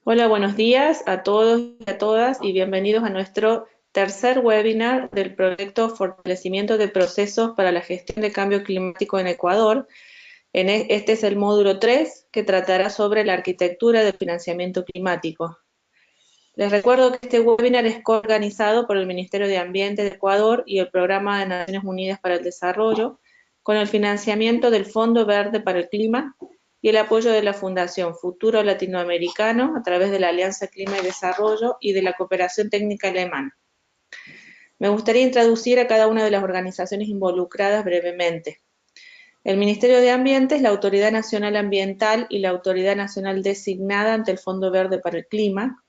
Hola, buenos días a todos y a todas y bienvenidos a nuestro tercer webinar del proyecto Fortalecimiento de Procesos para la Gestión de Cambio Climático en Ecuador. Este es el módulo 3 que tratará sobre la arquitectura del financiamiento climático. Les recuerdo que este webinar es coorganizado por el Ministerio de Ambiente de Ecuador y el Programa de Naciones Unidas para el Desarrollo, con el financiamiento del Fondo Verde para el Clima y el apoyo de la Fundación Futuro Latinoamericano a través de la Alianza Clima y Desarrollo y de la Cooperación Técnica Alemana. Me gustaría introducir a cada una de las organizaciones involucradas brevemente. El Ministerio de Ambiente es la Autoridad Nacional Ambiental y la Autoridad Nacional designada ante el Fondo Verde para el Clima.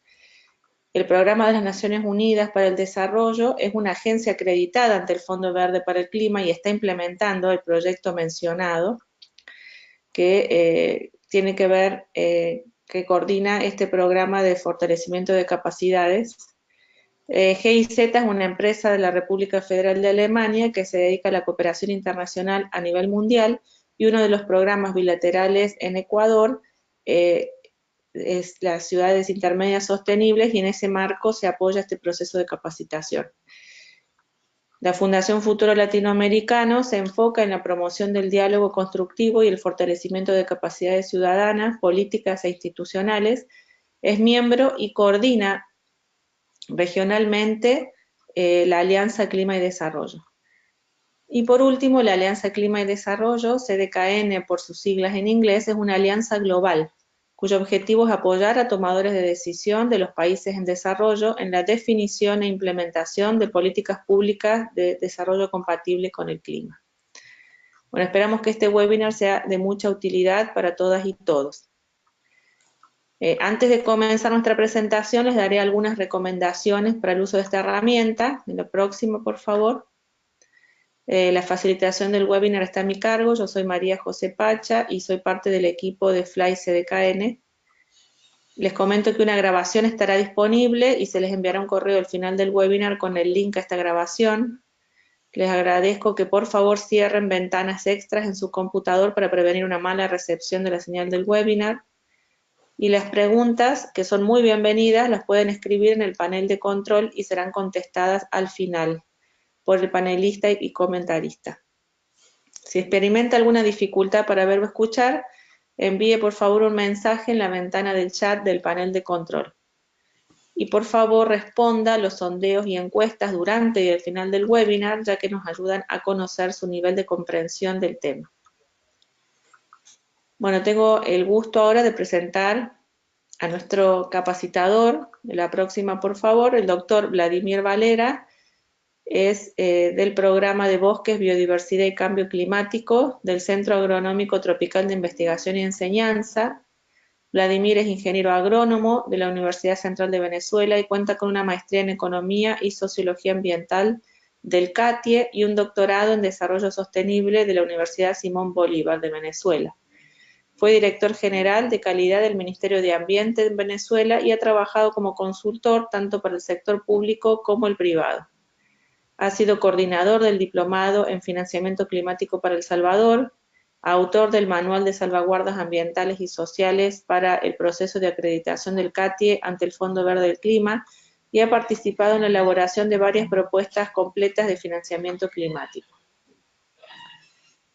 El Programa de las Naciones Unidas para el Desarrollo es una agencia acreditada ante el Fondo Verde para el Clima y está implementando el proyecto mencionado, que tiene que ver, que coordina este programa de fortalecimiento de capacidades. GIZ es una empresa de la República Federal de Alemania que se dedica a la cooperación internacional a nivel mundial, y uno de los programas bilaterales en Ecuador es las ciudades intermedias sostenibles, y en ese marco se apoya este proceso de capacitación. La Fundación Futuro Latinoamericano se enfoca en la promoción del diálogo constructivo y el fortalecimiento de capacidades ciudadanas, políticas e institucionales. Es miembro y coordina regionalmente la Alianza Clima y Desarrollo. Y por último, la Alianza Clima y Desarrollo, CDKN por sus siglas en inglés, es una alianza global cuyo objetivo es apoyar a tomadores de decisión de los países en desarrollo en la definición e implementación de políticas públicas de desarrollo compatible con el clima. Bueno, esperamos que este webinar sea de mucha utilidad para todas y todos. Antes de comenzar nuestra presentación, les daré algunas recomendaciones para el uso de esta herramienta. En la próxima, por favor. La facilitación del webinar está a mi cargo. Yo soy María José Pacha y soy parte del equipo de Fly CDKN. Les comento que una grabación estará disponible y se les enviará un correo al final del webinar con el link a esta grabación. Les agradezco que por favor cierren ventanas extras en su computador para prevenir una mala recepción de la señal del webinar. Y las preguntas, que son muy bienvenidas, las pueden escribir en el panel de control y serán contestadas al final por el panelista y comentarista. Si experimenta alguna dificultad para ver o escuchar, envíe por favor un mensaje en la ventana del chat del panel de control. Y por favor responda a los sondeos y encuestas durante y al final del webinar, ya que nos ayudan a conocer su nivel de comprensión del tema. Bueno, tengo el gusto ahora de presentar a nuestro capacitador. La próxima, por favor, el doctor Vladimir Valera. Es del programa de Bosques, Biodiversidad y Cambio Climático del Centro Agronómico Tropical de Investigación y Enseñanza. Vladimir es ingeniero agrónomo de la Universidad Central de Venezuela y cuenta con una maestría en Economía y Sociología Ambiental del CATIE y un doctorado en Desarrollo Sostenible de la Universidad Simón Bolívar de Venezuela. Fue director general de calidad del Ministerio de Ambiente en Venezuela y ha trabajado como consultor tanto para el sector público como el privado. Ha sido coordinador del Diplomado en Financiamiento Climático para El Salvador, autor del Manual de Salvaguardas Ambientales y Sociales para el proceso de acreditación del CATIE ante el Fondo Verde del Clima, y ha participado en la elaboración de varias propuestas completas de financiamiento climático.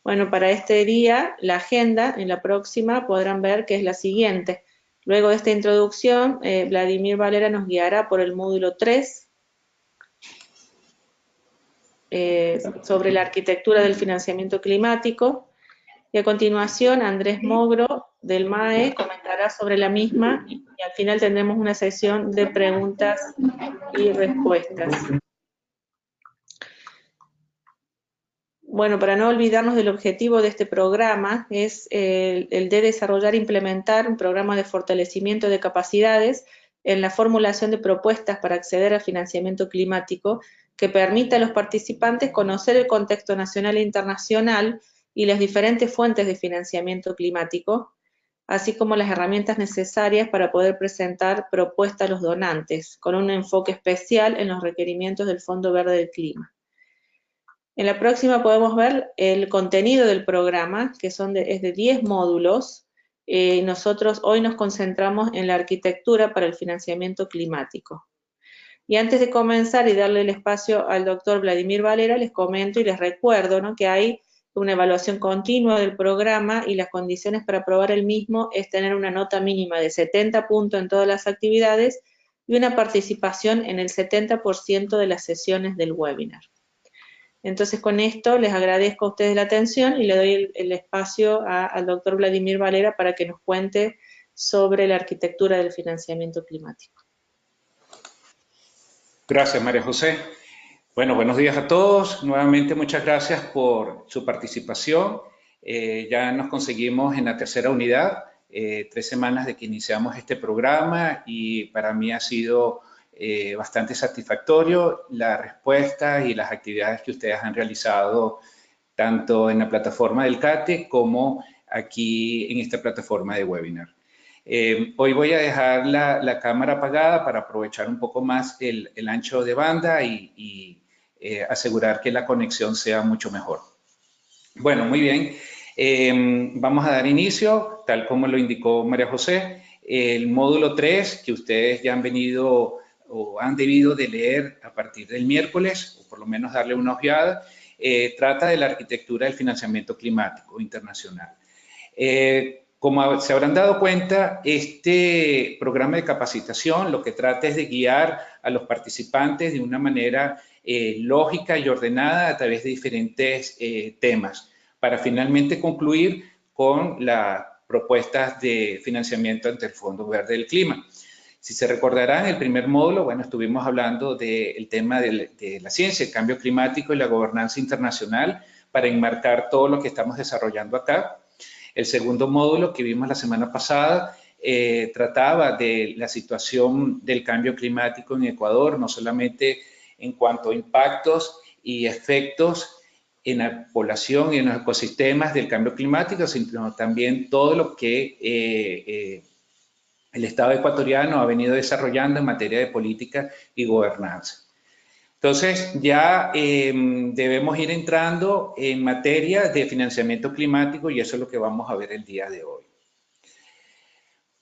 Bueno, para este día, la agenda en la próxima podrán ver que es la siguiente. Luego de esta introducción, Vladimir Valera nos guiará por el módulo 3, sobre la arquitectura del financiamiento climático, y a continuación Andrés Mogro del MAE comentará sobre la misma, y al final tendremos una sesión de preguntas y respuestas. Bueno, para no olvidarnos del objetivo de este programa, es el de desarrollar e implementar un programa de fortalecimiento de capacidades en la formulación de propuestas para acceder al financiamiento climático que permita a los participantes conocer el contexto nacional e internacional y las diferentes fuentes de financiamiento climático, así como las herramientas necesarias para poder presentar propuestas a los donantes, con un enfoque especial en los requerimientos del Fondo Verde del Clima. En la próxima podemos ver el contenido del programa, que es de 10 módulos, nosotros hoy nos concentramos en la arquitectura para el financiamiento climático. Y antes de comenzar y darle el espacio al doctor Vladimir Valera, les comento y les recuerdo, ¿no?, que hay una evaluación continua del programa y las condiciones para aprobar el mismo es tener una nota mínima de 70 puntos en todas las actividades y una participación en el 70% de las sesiones del webinar. Entonces, con esto les agradezco a ustedes la atención y le doy el espacio al doctor Vladimir Valera para que nos cuente sobre la arquitectura del financiamiento climático. Gracias, María José. Bueno, buenos días a todos. Nuevamente, muchas gracias por su participación. Ya nos conseguimos en la tercera unidad, 3 semanas de que iniciamos este programa y para mí ha sido bastante satisfactorio la respuesta y las actividades que ustedes han realizado tanto en la plataforma del CATE como aquí en esta plataforma de webinar. Hoy voy a dejar la cámara apagada para aprovechar un poco más el ancho de banda y asegurar que la conexión sea mucho mejor. Bueno, muy bien. Vamos a dar inicio, tal como lo indicó María José, el módulo 3 que ustedes ya han venido o han debido de leer a partir del miércoles, o por lo menos darle una ojeada, trata de la arquitectura del financiamiento climático internacional. Como se habrán dado cuenta, este programa de capacitación lo que trata es de guiar a los participantes de una manera lógica y ordenada a través de diferentes temas para finalmente concluir con las propuestas de financiamiento ante el Fondo Verde del Clima. Si se recordarán, el primer módulo, bueno, estuvimos hablando del tema de la ciencia, el cambio climático y la gobernanza internacional para enmarcar todo lo que estamos desarrollando acá. El segundo módulo que vimos la semana pasada trataba de la situación del cambio climático en Ecuador, no solamente en cuanto a impactos y efectos en la población y en los ecosistemas del cambio climático, sino también todo lo que el Estado ecuatoriano ha venido desarrollando en materia de política y gobernanza. Entonces, ya debemos ir entrando en materia de financiamiento climático y eso es lo que vamos a ver el día de hoy.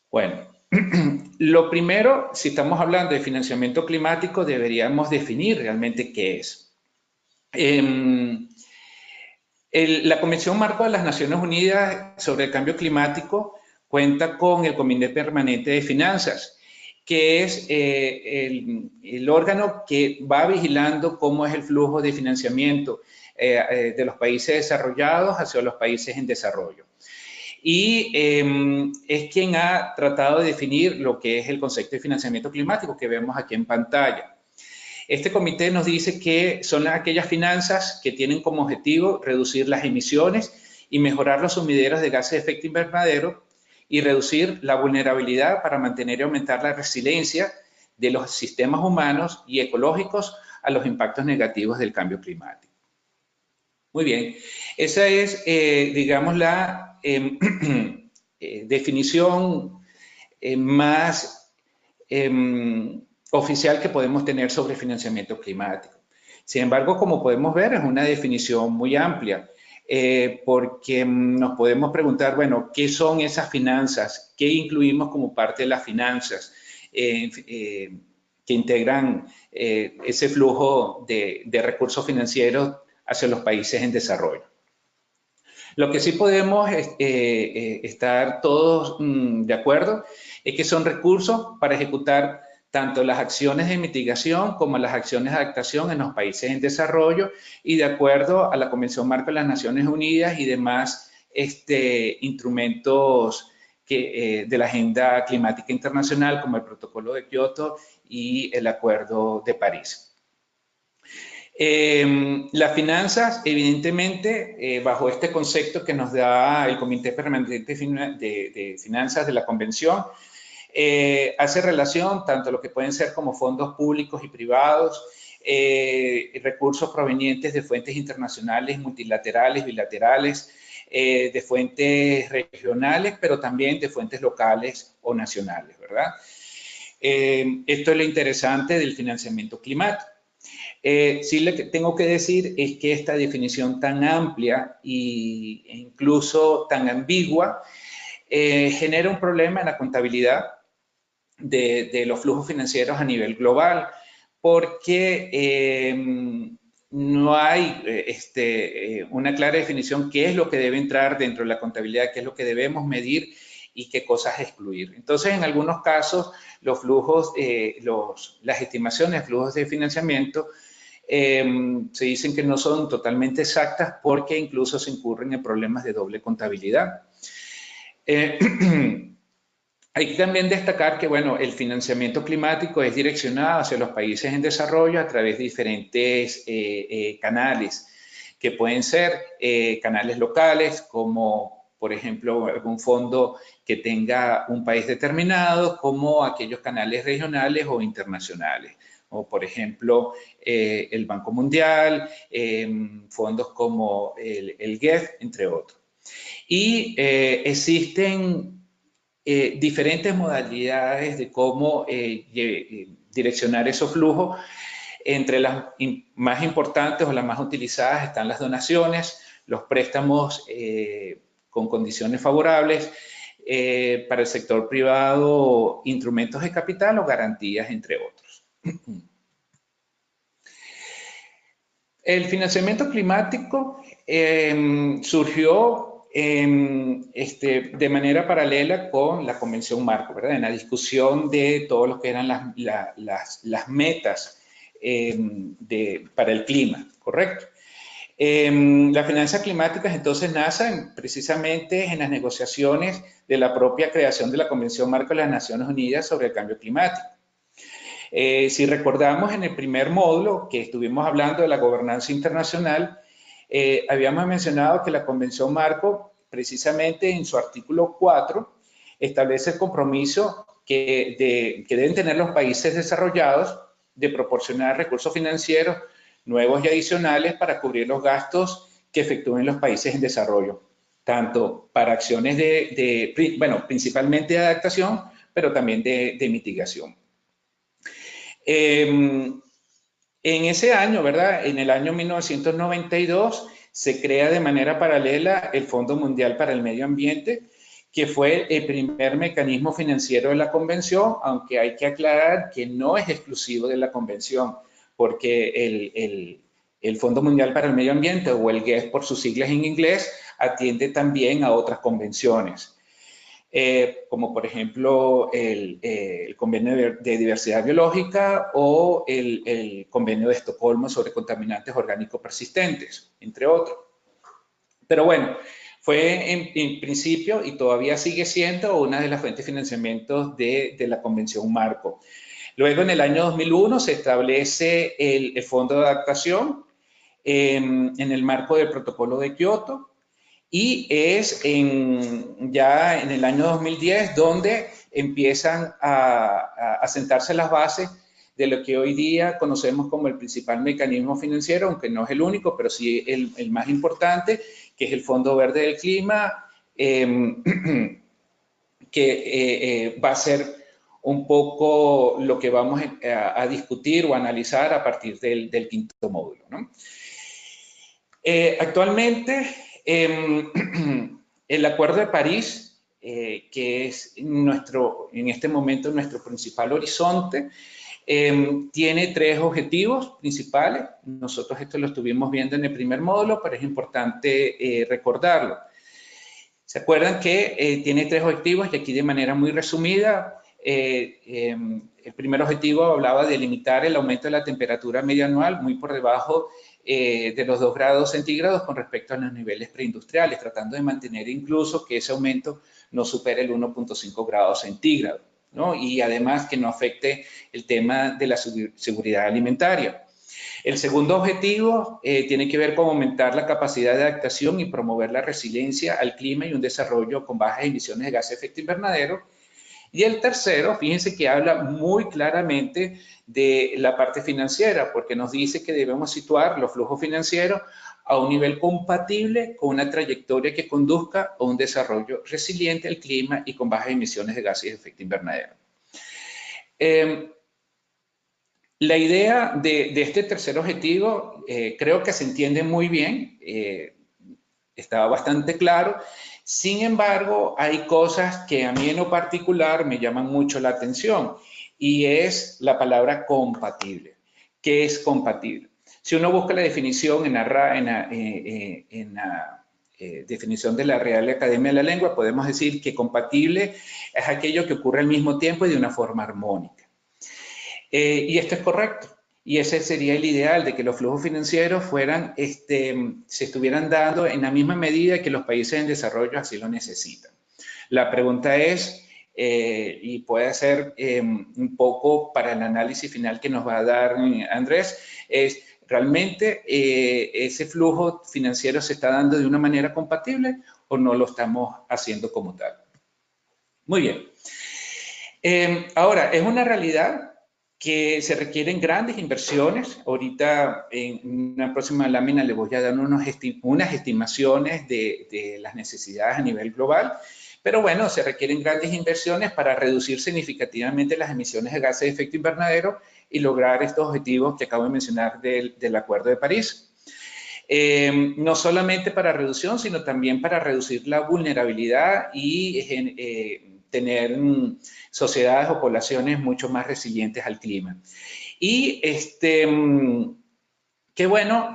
Bueno, lo primero, si estamos hablando de financiamiento climático, deberíamos definir realmente qué es. La Convención Marco de las Naciones Unidas sobre el Cambio Climático cuenta con el Comité Permanente de Finanzas, que es el órgano que va vigilando cómo es el flujo de financiamiento de los países desarrollados hacia los países en desarrollo. Y es quien ha tratado de definir lo que es el concepto de financiamiento climático que vemos aquí en pantalla. Este comité nos dice que son aquellas finanzas que tienen como objetivo reducir las emisiones y mejorar los sumideros de gases de efecto invernadero y reducir la vulnerabilidad para mantener y aumentar la resiliencia de los sistemas humanos y ecológicos a los impactos negativos del cambio climático. Muy bien, esa es, digamos, la definición más oficial que podemos tener sobre financiamiento climático. Sin embargo, como podemos ver, es una definición muy amplia. Porque nos podemos preguntar, bueno, ¿qué son esas finanzas? ¿Qué incluimos como parte de las finanzas que integran ese flujo de recursos financieros hacia los países en desarrollo? Lo que sí podemos estar todos de acuerdo es que son recursos para ejecutar tanto las acciones de mitigación como las acciones de adaptación en los países en desarrollo y de acuerdo a la Convención Marco de las Naciones Unidas y demás instrumentos de la Agenda Climática Internacional como el Protocolo de Kioto y el Acuerdo de París. Las finanzas, evidentemente, bajo este concepto que nos da el Comité Permanente de Finanzas de la Convención, hace relación tanto a lo que pueden ser como fondos públicos y privados, recursos provenientes de fuentes internacionales, multilaterales, bilaterales, de fuentes regionales, pero también de fuentes locales o nacionales, ¿verdad? Esto es lo interesante del financiamiento climático. Sí, lo que tengo que decir es que esta definición tan amplia e incluso tan ambigua genera un problema en la contabilidad de los flujos financieros a nivel global, porque no hay una clara definición qué es lo que debe entrar dentro de la contabilidad, qué es lo que debemos medir y qué cosas excluir. Entonces, en algunos casos, los flujos, las estimaciones de flujos de financiamiento se dicen que no son totalmente exactas porque incluso se incurren en problemas de doble contabilidad. Hay que también destacar que, bueno, el financiamiento climático es direccionado hacia los países en desarrollo a través de diferentes canales, que pueden ser canales locales, como por ejemplo algún fondo que tenga un país determinado, como aquellos canales regionales o internacionales, o por ejemplo el Banco Mundial, fondos como el GEF, entre otros. Y existen diferentes modalidades de cómo direccionar esos flujos. Entre las más importantes o las más utilizadas están las donaciones, los préstamos con condiciones favorables, para el sector privado, instrumentos de capital o garantías, entre otros. El financiamiento climático surgió de manera paralela con la Convención Marco, ¿verdad? En la discusión de todo lo que eran las metas para el clima, ¿correcto? Las finanzas climáticas entonces nacen precisamente en las negociaciones de la propia creación de la Convención Marco de las Naciones Unidas sobre el Cambio Climático. Si recordamos en el primer módulo que estuvimos hablando de la gobernanza internacional, habíamos mencionado que la Convención Marco, precisamente en su artículo 4, establece el compromiso que deben tener los países desarrollados de proporcionar recursos financieros nuevos y adicionales para cubrir los gastos que efectúen los países en desarrollo, tanto para acciones bueno, principalmente de adaptación, pero también de mitigación. En ese año, ¿verdad? En el año 1992 se crea de manera paralela el Fondo Mundial para el Medio Ambiente, que fue el primer mecanismo financiero de la convención, aunque hay que aclarar que no es exclusivo de la convención, porque el Fondo Mundial para el Medio Ambiente, o el GEF por sus siglas en inglés, atiende también a otras convenciones. Como por ejemplo el Convenio de Diversidad Biológica o el Convenio de Estocolmo sobre contaminantes orgánicos persistentes, entre otros. Pero bueno, fue en principio y todavía sigue siendo una de las fuentes de financiamiento de la Convención Marco. Luego, en el año 2001, se establece el Fondo de Adaptación en el marco del Protocolo de Kioto. Y es ya en el año 2010 donde empiezan a sentarse las bases de lo que hoy día conocemos como el principal mecanismo financiero, aunque no es el único, pero sí el más importante, que es el Fondo Verde del Clima, que va a ser un poco lo que vamos a discutir o analizar a partir del quinto módulo, ¿no? Actualmente, el Acuerdo de París, que es en este momento nuestro principal horizonte, tiene 3 objetivos principales. Nosotros esto lo estuvimos viendo en el primer módulo, pero es importante recordarlo. ¿Se acuerdan que tiene 3 objetivos? Y aquí de manera muy resumida, el primer objetivo hablaba de limitar el aumento de la temperatura media anual muy por debajo de los 2 grados centígrados con respecto a los niveles preindustriales, tratando de mantener incluso que ese aumento no supere el 1.5 grados centígrados, ¿no? Y además que no afecte el tema de la seguridad alimentaria. El segundo objetivo tiene que ver con aumentar la capacidad de adaptación y promover la resiliencia al clima y un desarrollo con bajas emisiones de gases de efecto invernadero. Y el tercero, fíjense que habla muy claramente de la parte financiera, porque nos dice que debemos situar los flujos financieros a un nivel compatible con una trayectoria que conduzca a un desarrollo resiliente al clima y con bajas emisiones de gases de efecto invernadero. La idea de este tercer objetivo creo que se entiende muy bien, está bastante claro. Sin embargo, hay cosas que a mí en lo particular me llaman mucho la atención y es la palabra compatible. ¿Qué es compatible? Si uno busca la definición en la definición de la Real Academia de la Lengua, podemos decir que compatible es aquello que ocurre al mismo tiempo y de una forma armónica. Y esto es correcto. Y ese sería el ideal, de que los flujos financieros fueran, se estuvieran dando en la misma medida que los países en desarrollo así lo necesitan. La pregunta es, y puede ser un poco para el análisis final que nos va a dar Andrés, es, ¿realmente ese flujo financiero se está dando de una manera compatible o no lo estamos haciendo como tal? Muy bien. Ahora, es una realidad que se requieren grandes inversiones. Ahorita en una próxima lámina le voy a dar unas estimaciones de las necesidades a nivel global, pero bueno, se requieren grandes inversiones para reducir significativamente las emisiones de gases de efecto invernadero y lograr estos objetivos que acabo de mencionar del Acuerdo de París. No solamente para reducción, sino también para reducir la vulnerabilidad y tener sociedades o poblaciones mucho más resilientes al clima. Y qué bueno,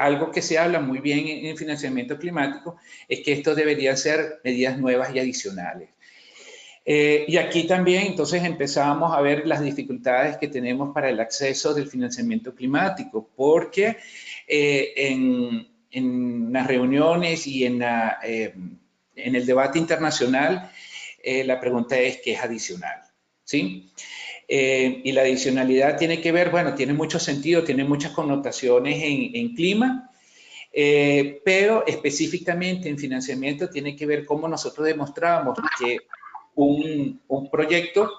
algo que se habla muy bien en financiamiento climático es que esto deberían ser medidas nuevas y adicionales. Y aquí también entonces empezamos a ver las dificultades que tenemos para el acceso del financiamiento climático, porque en las reuniones y en el debate internacional, la pregunta es ¿qué es adicional? ¿Sí? Y la adicionalidad tiene que ver, bueno, tiene mucho sentido, tiene muchas connotaciones en clima, pero específicamente en financiamiento tiene que ver cómo nosotros demostramos que un proyecto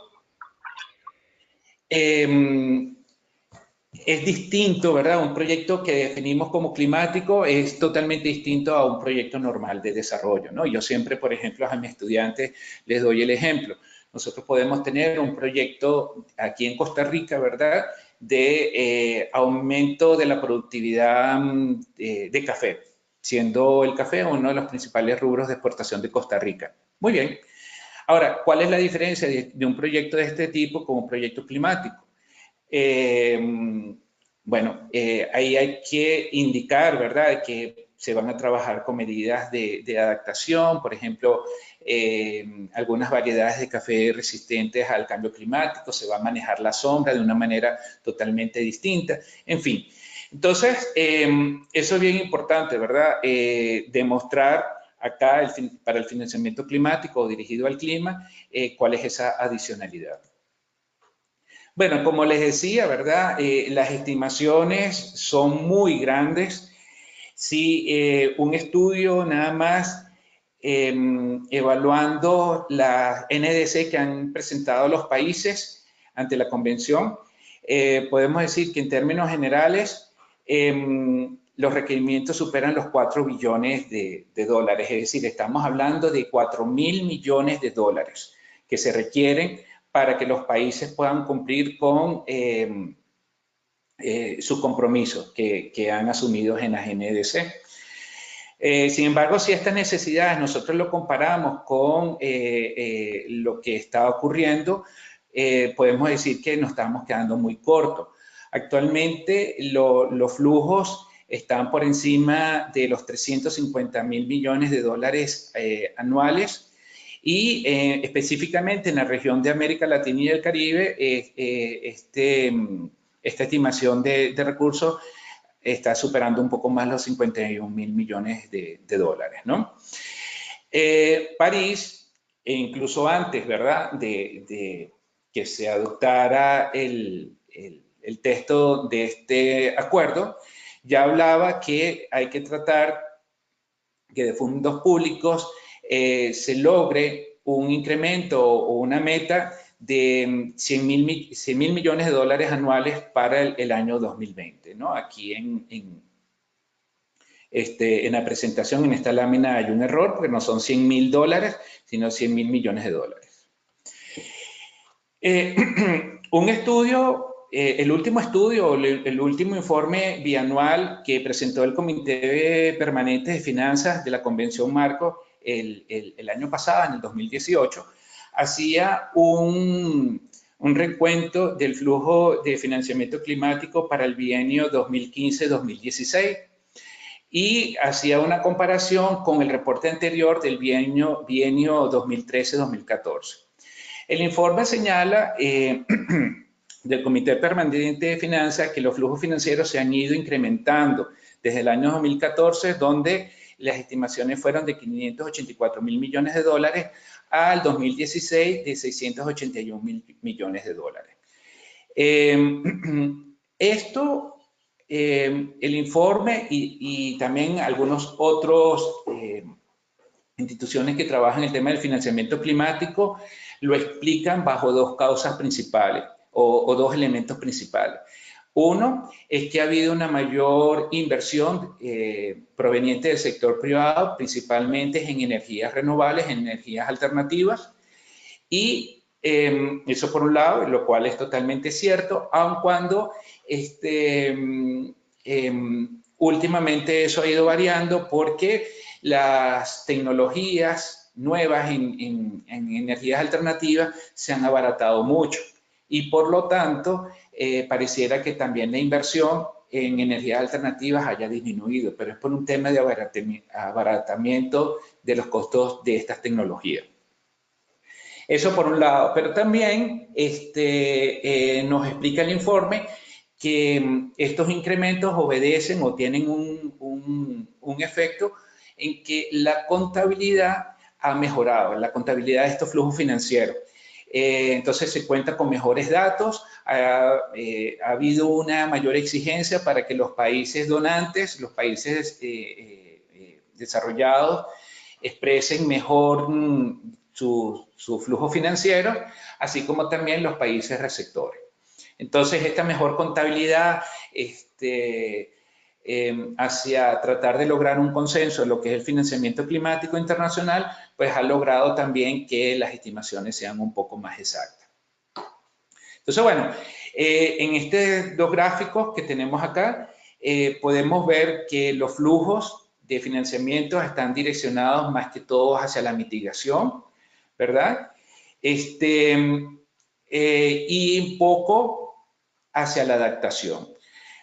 es distinto, ¿verdad? Un proyecto que definimos como climático es totalmente distinto a un proyecto normal de desarrollo, ¿no? Yo siempre, por ejemplo, a mis estudiantes les doy el ejemplo. Nosotros podemos tener un proyecto aquí en Costa Rica, ¿verdad? De aumento de la productividad de café, siendo el café uno de los principales rubros de exportación de Costa Rica. Muy bien. Ahora, ¿cuál es la diferencia de un proyecto de este tipo con un proyecto climático? Bueno, ahí hay que indicar, ¿verdad?, que se van a trabajar con medidas de adaptación, por ejemplo, algunas variedades de café resistentes al cambio climático, se va a manejar la sombra de una manera totalmente distinta, en fin. Entonces, eso es bien importante, ¿verdad?, demostrar acá para el financiamiento climático dirigido al clima, cuál es esa adicionalidad. Bueno, como les decía, ¿verdad? Las estimaciones son muy grandes. Si un estudio nada más evaluando las NDC que han presentado los países ante la convención, podemos decir que en términos generales los requerimientos superan los 4 billones de dólares, es decir, estamos hablando de 4.000 millones de dólares que se requieren para que los países puedan cumplir con sus compromisos que han asumido en las NDC. Sin embargo, si estas necesidades nosotros lo comparamos con lo que está ocurriendo, podemos decir que nos estamos quedando muy cortos. Actualmente los flujos están por encima de los 350.000 millones de dólares anuales y específicamente en la región de América Latina y el Caribe, esta estimación de recursos está superando un poco más los 51.000 millones de dólares, ¿no? París, incluso antes, ¿verdad?, de que se adoptara el texto de este acuerdo, ya hablaba que hay que tratar que de fondos públicos se logre un incremento o una meta de 100.000 millones de dólares anuales para el año 2020, ¿no? Aquí en la presentación, en esta lámina, hay un error porque no son 100.000 dólares, sino 100.000 millones de dólares. Un estudio, el último estudio, el último informe bianual que presentó el Comité Permanente de Finanzas de la Convención Marco el año pasado, en el 2018, hacía un recuento del flujo de financiamiento climático para el bienio 2015-2016 y hacía una comparación con el reporte anterior del bienio 2013-2014. El informe señala del Comité Permanente de Finanzas que los flujos financieros se han ido incrementando desde el año 2014, donde las estimaciones fueron de 584 mil millones de dólares, al 2016 de 681 mil millones de dólares. El informe y también algunos otros instituciones que trabajan el tema del financiamiento climático lo explican bajo dos causas principales o dos elementos principales. Uno es que ha habido una mayor inversión proveniente del sector privado, principalmente en energías renovables, en energías alternativas, y eso por un lado, lo cual es totalmente cierto, aun cuando últimamente eso ha ido variando porque las tecnologías nuevas en energías alternativas se han abaratado mucho y por lo tanto pareciera que también la inversión en energías alternativas haya disminuido, pero es por un tema de abaratamiento de los costos de estas tecnologías. Eso por un lado, pero también nos explica el informe que estos incrementos obedecen o tienen un efecto en que la contabilidad ha mejorado, la contabilidad de estos flujos financieros. Entonces se cuenta con mejores datos, ha habido una mayor exigencia para que los países donantes, los países desarrollados, expresen mejor su flujo financiero, así como también los países receptores. Entonces, esta mejor contabilidad hacia tratar de lograr un consenso en lo que es el financiamiento climático internacional, pues ha logrado también que las estimaciones sean un poco más exactas. Entonces, bueno, en estos dos gráficos que tenemos acá, podemos ver que los flujos de financiamiento están direccionados más que todo hacia la mitigación, ¿verdad? Y un poco hacia la adaptación.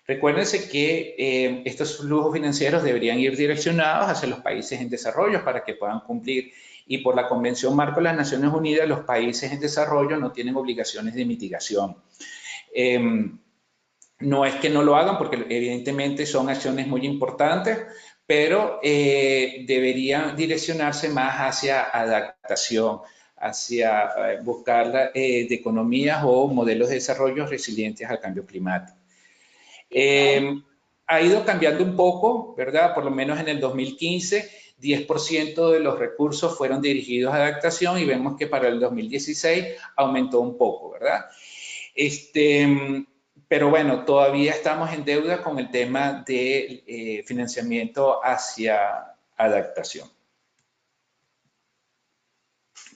Recuérdense que estos flujos financieros deberían ir direccionados hacia los países en desarrollo para que puedan cumplir. Y por la Convención Marco de las Naciones Unidas, los países en desarrollo no tienen obligaciones de mitigación. No es que no lo hagan, porque evidentemente son acciones muy importantes, pero deberían direccionarse más hacia adaptación, hacia buscar de economías o modelos de desarrollo resilientes al cambio climático. Ha ido cambiando un poco, ¿verdad? Por lo menos en el 2015, 10% de los recursos fueron dirigidos a adaptación y vemos que para el 2016 aumentó un poco, ¿verdad? Pero bueno, todavía estamos en deuda con el tema de financiamiento hacia adaptación.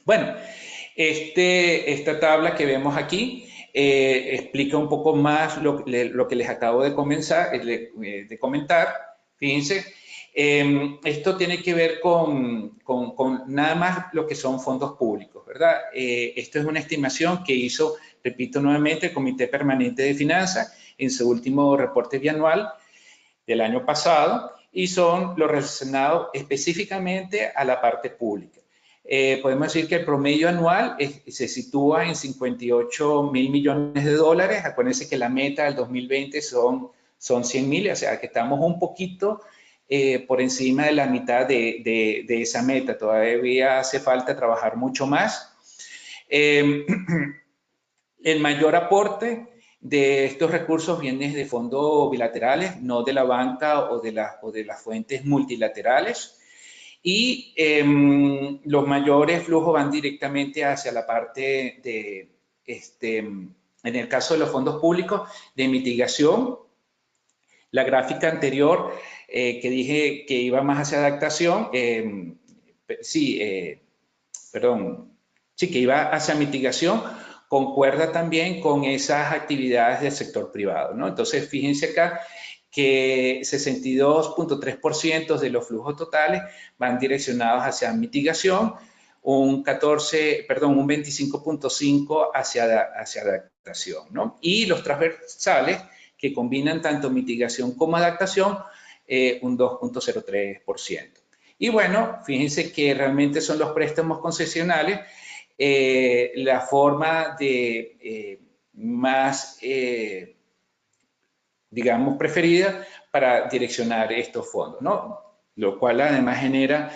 Bueno, esta tabla que vemos aquí explica un poco más lo que les acabo de comentar. Fíjense, esto tiene que ver con nada más lo que son fondos públicos, ¿verdad? Esto es una estimación que hizo, repito nuevamente, el Comité Permanente de Finanzas en su último reporte bianual del año pasado y son los relacionados específicamente a la parte pública. Podemos decir que el promedio anual se sitúa en 58 mil millones de dólares. Acuérdense que la meta del 2020 son 100 mil, o sea que estamos un poquito por encima de la mitad de esa meta. Todavía hace falta trabajar mucho más. El mayor aporte de estos recursos viene de fondos bilaterales, no de la banca o de las fuentes multilaterales. Y los mayores flujos van directamente hacia la parte de, en el caso de los fondos públicos, de mitigación. La gráfica anterior que dije que iba más hacia adaptación, que iba hacia mitigación, concuerda también con esas actividades del sector privado, ¿no? Entonces, fíjense acá que 62.3% de los flujos totales van direccionados hacia mitigación, un 25.5% hacia adaptación, ¿no? Y los transversales, que combinan tanto mitigación como adaptación, un 2.03%. Y bueno, fíjense que realmente son los préstamos concesionales la forma de más, digamos, preferida para direccionar estos fondos, ¿no? Lo cual además genera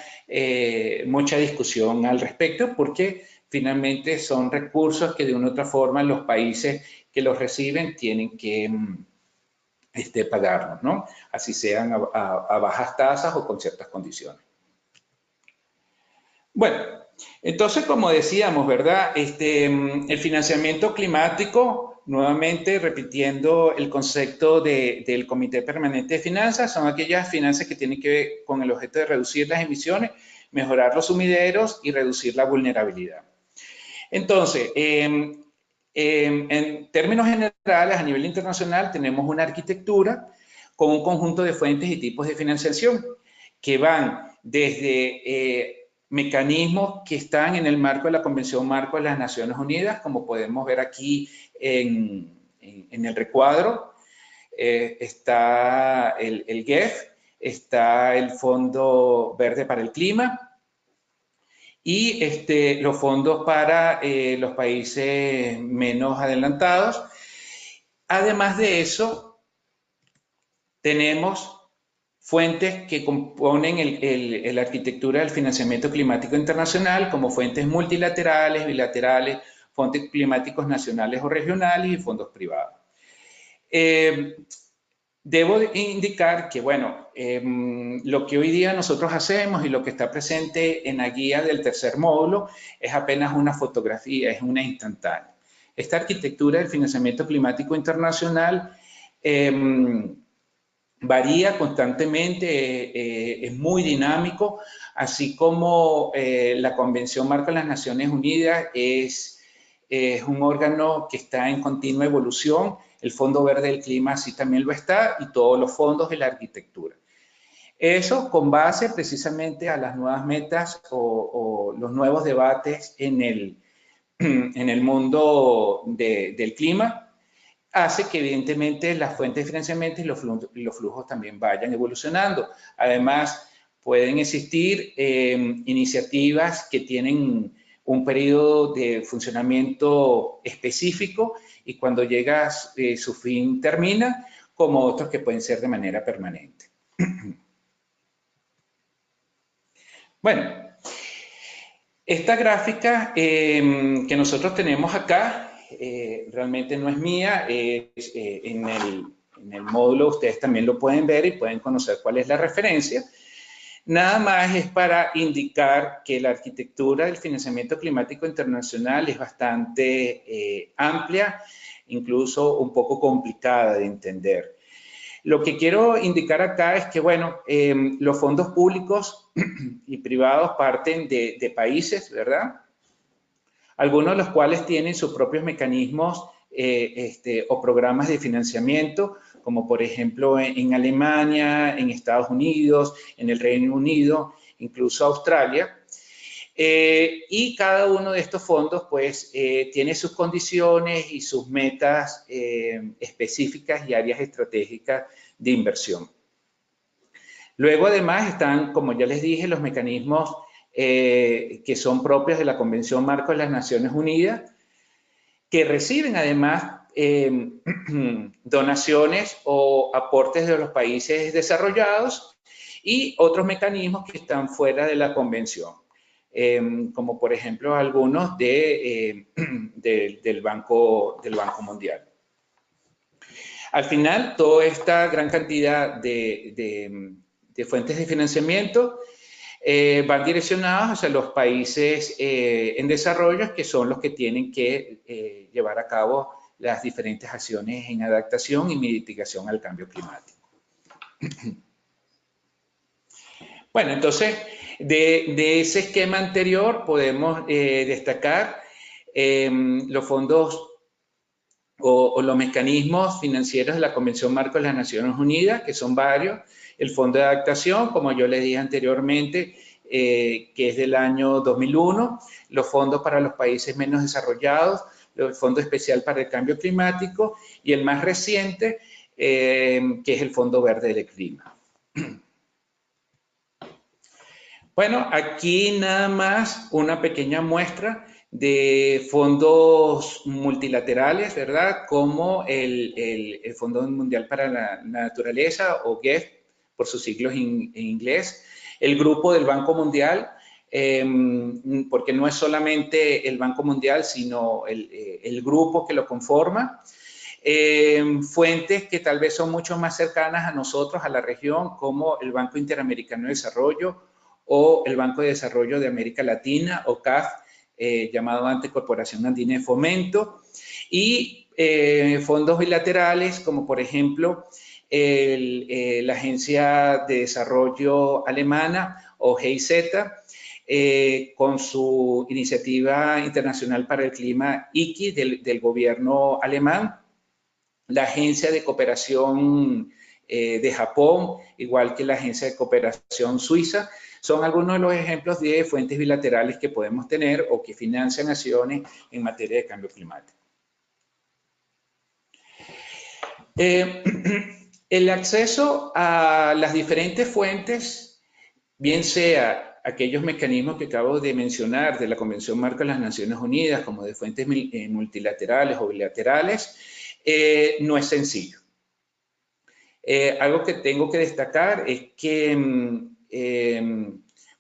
mucha discusión al respecto porque finalmente son recursos que de una u otra forma los países que los reciben tienen que pagarlos, ¿no? Así sean a bajas tasas o con ciertas condiciones. Bueno, entonces, como decíamos, ¿verdad? El financiamiento climático, nuevamente repitiendo el concepto del Comité Permanente de Finanzas, son aquellas finanzas que tienen que ver con el objeto de reducir las emisiones, mejorar los sumideros y reducir la vulnerabilidad. Entonces, en términos generales, a nivel internacional, tenemos una arquitectura con un conjunto de fuentes y tipos de financiación que van desde mecanismos que están en el marco de la Convención Marco de las Naciones Unidas, como podemos ver aquí en el recuadro. Está el GEF, está el Fondo Verde para el Clima y los fondos para los países menos adelantados. Además de eso, tenemos fuentes que componen la arquitectura del financiamiento climático internacional, como fuentes multilaterales, bilaterales, fondos climáticos nacionales o regionales y fondos privados. Debo indicar que, bueno, lo que hoy día nosotros hacemos y lo que está presente en la guía del tercer módulo es apenas una fotografía, es una instantánea. Esta arquitectura del financiamiento climático internacional varía constantemente, es muy dinámico, así como la Convención Marco de las Naciones Unidas es un órgano que está en continua evolución. El Fondo Verde del Clima así también lo está y todos los fondos de la arquitectura. Eso con base precisamente a las nuevas metas o los nuevos debates en el mundo del clima, hace que evidentemente las fuentes de financiamiento y los flujos también vayan evolucionando. Además, pueden existir iniciativas que tienen un periodo de funcionamiento específico y cuando llega su fin termina, como otros que pueden ser de manera permanente. Bueno, esta gráfica que nosotros tenemos acá realmente no es mía, en el módulo ustedes también lo pueden ver y pueden conocer cuál es la referencia. Nada más es para indicar que la arquitectura del financiamiento climático internacional es bastante amplia, incluso un poco complicada de entender. Lo que quiero indicar acá es que, bueno, los fondos públicos y privados parten de países, ¿verdad? Algunos de los cuales tienen sus propios mecanismos o programas de financiamiento, como por ejemplo en Alemania, en Estados Unidos, en el Reino Unido, incluso Australia. Y cada uno de estos fondos, pues, tiene sus condiciones y sus metas específicas y áreas estratégicas de inversión. Luego, además, están, como ya les dije, los mecanismos que son propios de la Convención Marco de las Naciones Unidas, que reciben, además, donaciones o aportes de los países desarrollados y otros mecanismos que están fuera de la Convención. Como por ejemplo algunos del Banco Mundial. Al final, toda esta gran cantidad de fuentes de financiamiento van direccionadas hacia los países en desarrollo, que son los que tienen que llevar a cabo las diferentes acciones en adaptación y mitigación al cambio climático. Bueno, entonces, de ese esquema anterior podemos destacar los fondos o los mecanismos financieros de la Convención Marco de las Naciones Unidas, que son varios. El Fondo de Adaptación, como yo les dije anteriormente, que es del año 2001, los fondos para los países menos desarrollados, el Fondo Especial para el Cambio Climático y el más reciente, que es el Fondo Verde del Clima. Bueno, aquí nada más una pequeña muestra de fondos multilaterales, ¿verdad? Como el Fondo Mundial para la Naturaleza, o GEF, por sus siglos en inglés, el grupo del Banco Mundial, porque no es solamente el Banco Mundial, sino el grupo que lo conforma. Fuentes que tal vez son mucho más cercanas a nosotros, a la región, como el Banco Interamericano de Desarrollo o el Banco de Desarrollo de América Latina, o CAF, llamado antes Corporación Andina de Fomento, y fondos bilaterales como por ejemplo la Agencia de Desarrollo Alemana, o GIZ, con su Iniciativa Internacional para el Clima, IKI, del gobierno alemán, la Agencia de Cooperación de Japón, igual que la Agencia de Cooperación Suiza. Son algunos de los ejemplos de fuentes bilaterales que podemos tener o que financian acciones en materia de cambio climático. El acceso a las diferentes fuentes, bien sea aquellos mecanismos que acabo de mencionar de la Convención Marco de las Naciones Unidas, como de fuentes multilaterales o bilaterales, no es sencillo. Algo que tengo que destacar es que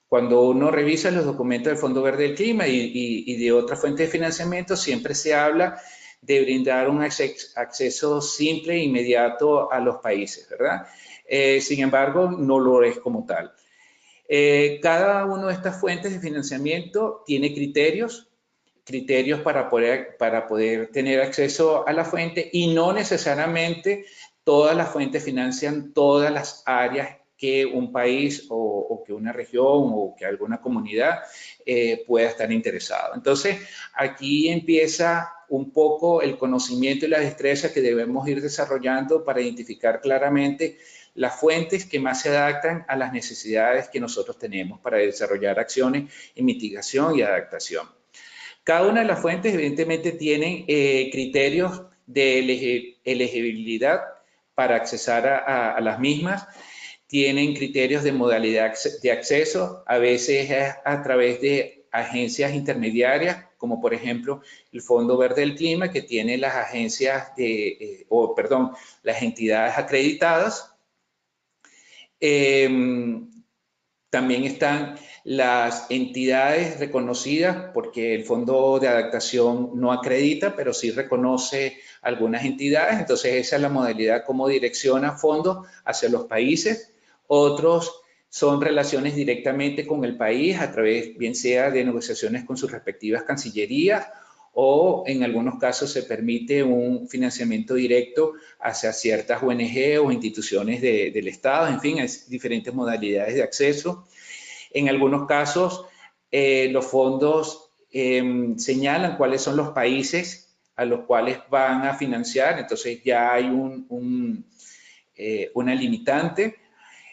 cuando uno revisa los documentos del Fondo Verde del Clima y de otras fuentes de financiamiento, siempre se habla de brindar un acceso simple e inmediato a los países, ¿verdad? Sin embargo, no lo es como tal. Cada una de estas fuentes de financiamiento tiene criterios para poder tener acceso a la fuente, y no necesariamente todas las fuentes financian todas las áreas que un país o que una región o que alguna comunidad pueda estar interesado. Entonces, aquí empieza un poco el conocimiento y la destreza que debemos ir desarrollando para identificar claramente las fuentes que más se adaptan a las necesidades que nosotros tenemos para desarrollar acciones en mitigación y adaptación. Cada una de las fuentes evidentemente tienen criterios de elegibilidad para accesar a las mismas, tienen criterios de modalidad de acceso, a veces es a través de agencias intermediarias, como por ejemplo el Fondo Verde del Clima, que tiene las agencias las entidades acreditadas. También están las entidades reconocidas, porque el Fondo de Adaptación no acredita, pero sí reconoce algunas entidades. Entonces, esa es la modalidad como direcciona fondos hacia los países. Otros son relaciones directamente con el país a través, bien sea de negociaciones con sus respectivas cancillerías, o en algunos casos se permite un financiamiento directo hacia ciertas ONG o instituciones del Estado. En fin, hay diferentes modalidades de acceso. En algunos casos, los fondos señalan cuáles son los países a los cuales van a financiar, entonces ya hay una limitante.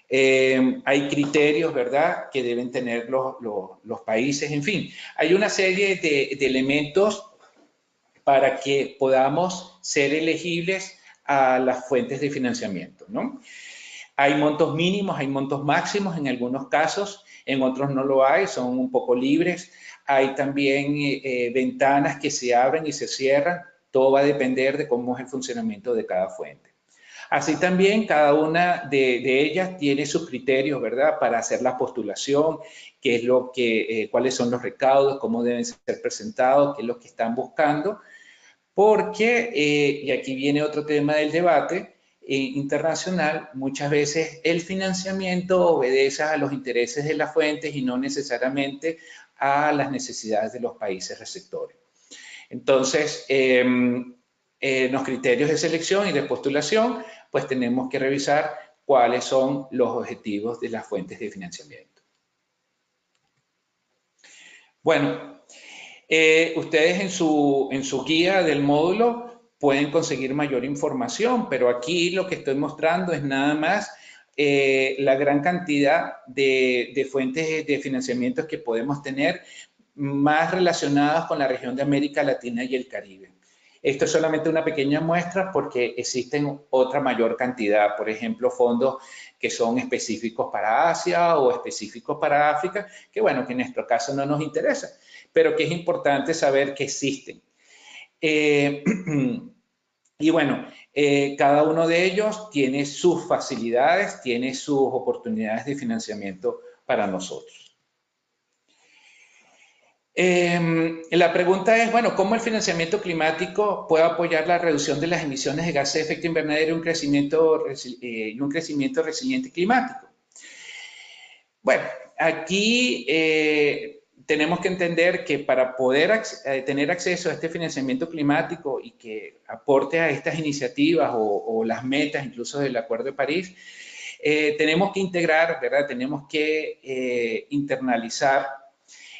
Hay criterios, ¿verdad?, que deben tener los países. En fin, hay una serie de elementos para que podamos ser elegibles a las fuentes de financiamiento, ¿no? Hay montos mínimos, hay montos máximos en algunos casos, en otros no lo hay, son un poco libres. Hay también ventanas que se abren y se cierran, todo va a depender de cómo es el funcionamiento de cada fuente. Así también cada una de ellas tiene sus criterios, ¿verdad?, para hacer la postulación, qué es cuáles son los recaudos, cómo deben ser presentados, qué es lo que están buscando, porque, y aquí viene otro tema del debate internacional, muchas veces el financiamiento obedece a los intereses de las fuentes y no necesariamente a las necesidades de los países receptores. Entonces, los criterios de selección y de postulación, pues tenemos que revisar cuáles son los objetivos de las fuentes de financiamiento. Bueno, ustedes en su guía del módulo pueden conseguir mayor información, pero aquí lo que estoy mostrando es nada más la gran cantidad de fuentes de financiamiento que podemos tener más relacionadas con la región de América Latina y el Caribe. Esto es solamente una pequeña muestra porque existen otra mayor cantidad, por ejemplo, fondos que son específicos para Asia o específicos para África, que bueno, que en nuestro caso no nos interesa, pero que es importante saber que existen. Y bueno, cada uno de ellos tiene sus facilidades, tiene sus oportunidades de financiamiento para nosotros. La pregunta es, bueno, ¿cómo el financiamiento climático puede apoyar la reducción de las emisiones de gases de efecto invernadero y un crecimiento resiliente climático? Bueno, aquí tenemos que entender que para poder tener acceso a este financiamiento climático y que aporte a estas iniciativas o las metas incluso del Acuerdo de París, tenemos que integrar, ¿verdad? Tenemos que internalizar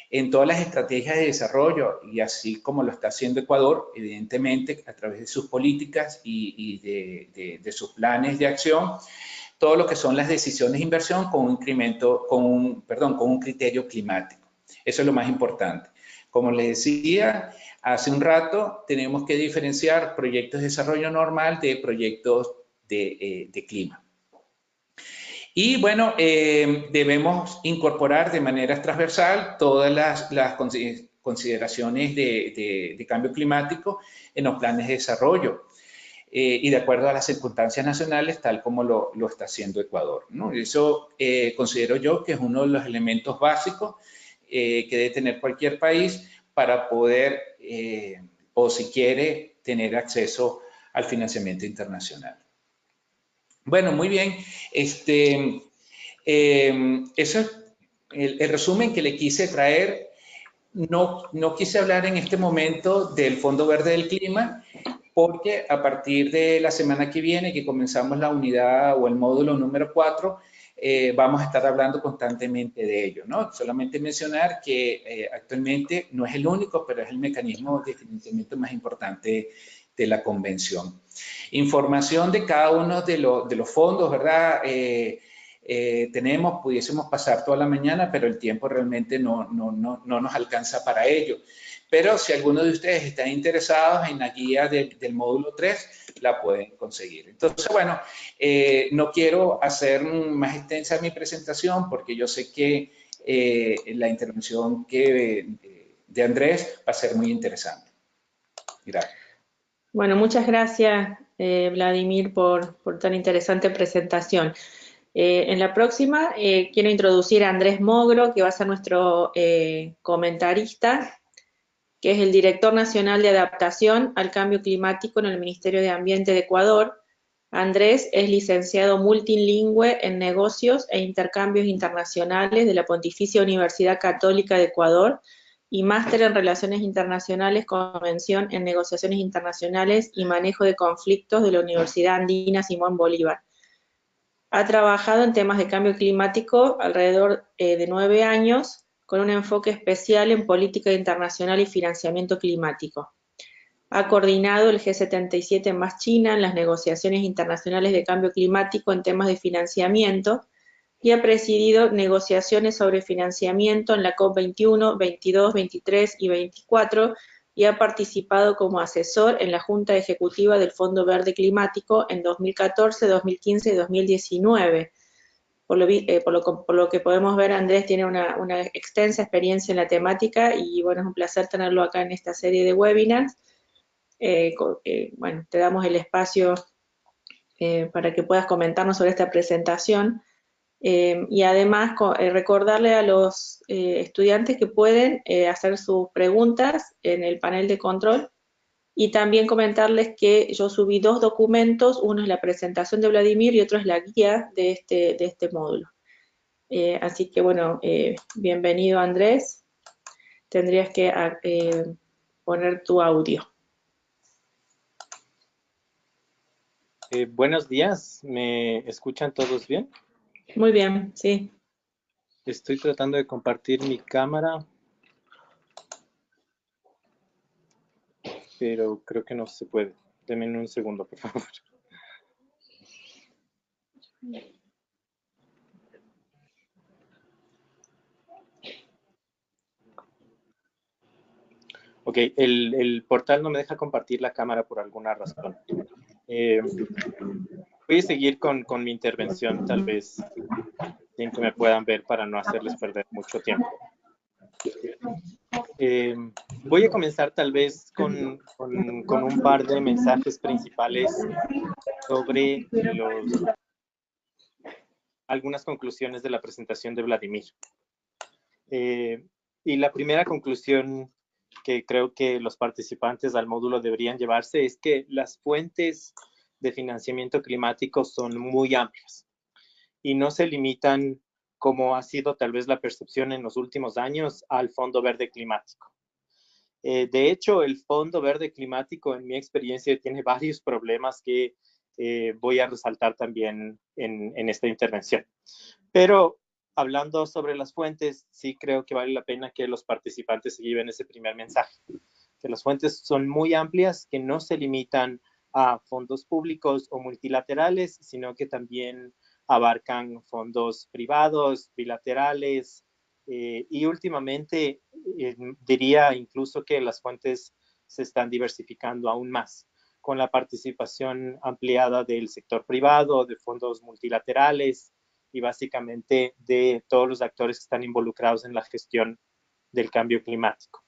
en todas las estrategias de desarrollo y así como lo está haciendo Ecuador, evidentemente a través de sus políticas y de sus planes de acción, todo lo que son las decisiones de inversión con un criterio climático. Eso es lo más importante. Como les decía hace un rato, tenemos que diferenciar proyectos de desarrollo normal de proyectos de clima. Y bueno, debemos incorporar de manera transversal todas las consideraciones de cambio climático en los planes de desarrollo y de acuerdo a las circunstancias nacionales, tal como lo está haciendo Ecuador, ¿no? Eso considero yo que es uno de los elementos básicos que debe tener cualquier país para poder, o si quiere, tener acceso al financiamiento internacional. Bueno, muy bien. Eso es el resumen que le quise traer. No quise hablar en este momento del Fondo Verde del Clima, porque a partir de la semana que viene, que comenzamos la unidad o el módulo número 4, vamos a estar hablando constantemente de ello, ¿no? Solamente mencionar que actualmente no es el único, pero es el mecanismo de financiamiento más importante de la convención. Información de cada uno de los fondos, ¿verdad? Pudiésemos pasar toda la mañana, pero el tiempo realmente no nos alcanza para ello. Pero si alguno de ustedes están interesados en la guía del módulo 3, la pueden conseguir. Entonces, bueno, no quiero hacer más extensa mi presentación porque yo sé que la intervención de Andrés va a ser muy interesante. Gracias. Bueno, muchas gracias, Vladimir, por tan interesante presentación. En la próxima quiero introducir a Andrés Mogro, que va a ser nuestro comentarista, que es el Director Nacional de Adaptación al Cambio Climático en el Ministerio de Ambiente de Ecuador. Andrés es licenciado multilingüe en Negocios e Intercambios Internacionales de la Pontificia Universidad Católica de Ecuador y máster en Relaciones Internacionales con mención en Negociaciones Internacionales y Manejo de Conflictos de la Universidad Andina Simón Bolívar. Ha trabajado en temas de cambio climático alrededor de 9 años, con un enfoque especial en política internacional y financiamiento climático. Ha coordinado el G77 más China en las negociaciones internacionales de cambio climático en temas de financiamiento y ha presidido negociaciones sobre financiamiento en la COP21, 22, 23 y 24 y ha participado como asesor en la Junta Ejecutiva del Fondo Verde Climático en 2014, 2015 y 2019. Por lo que podemos ver, Andrés tiene una extensa experiencia en la temática y bueno, es un placer tenerlo acá en esta serie de webinars. Bueno, te damos el espacio para que puedas comentarnos sobre esta presentación y además recordarle a los estudiantes que pueden hacer sus preguntas en el panel de control y también comentarles que yo subí 2 documentos, uno es la presentación de Vladimir y otro es la guía de este módulo. Así que bueno, bienvenido Andrés, tendrías que poner tu audio. Buenos días, ¿me escuchan todos bien? Muy bien, sí. Estoy tratando de compartir mi cámara, pero creo que no se puede. Denme un segundo, por favor. Ok, el portal no me deja compartir la cámara por alguna razón. Voy a seguir con mi intervención, tal vez, sin que me puedan ver para no hacerles perder mucho tiempo. Voy a comenzar tal vez con un par de mensajes principales sobre algunas conclusiones de la presentación de Vladimir. Y la primera conclusión que creo que los participantes al módulo deberían llevarse es que las fuentes de financiamiento climático son muy amplias y no se limitan, como ha sido tal vez la percepción en los últimos años, al Fondo Verde Climático. De hecho, el Fondo Verde Climático, en mi experiencia, tiene varios problemas que voy a resaltar también en esta intervención. Pero hablando sobre las fuentes, sí creo que vale la pena que los participantes se lleven ese primer mensaje, que las fuentes son muy amplias, que no se limitan a fondos públicos o multilaterales, sino que también abarcan fondos privados, bilaterales, y últimamente diría incluso que las fuentes se están diversificando aún más, con la participación ampliada del sector privado, de fondos multilaterales y básicamente de todos los actores que están involucrados en la gestión del cambio climático.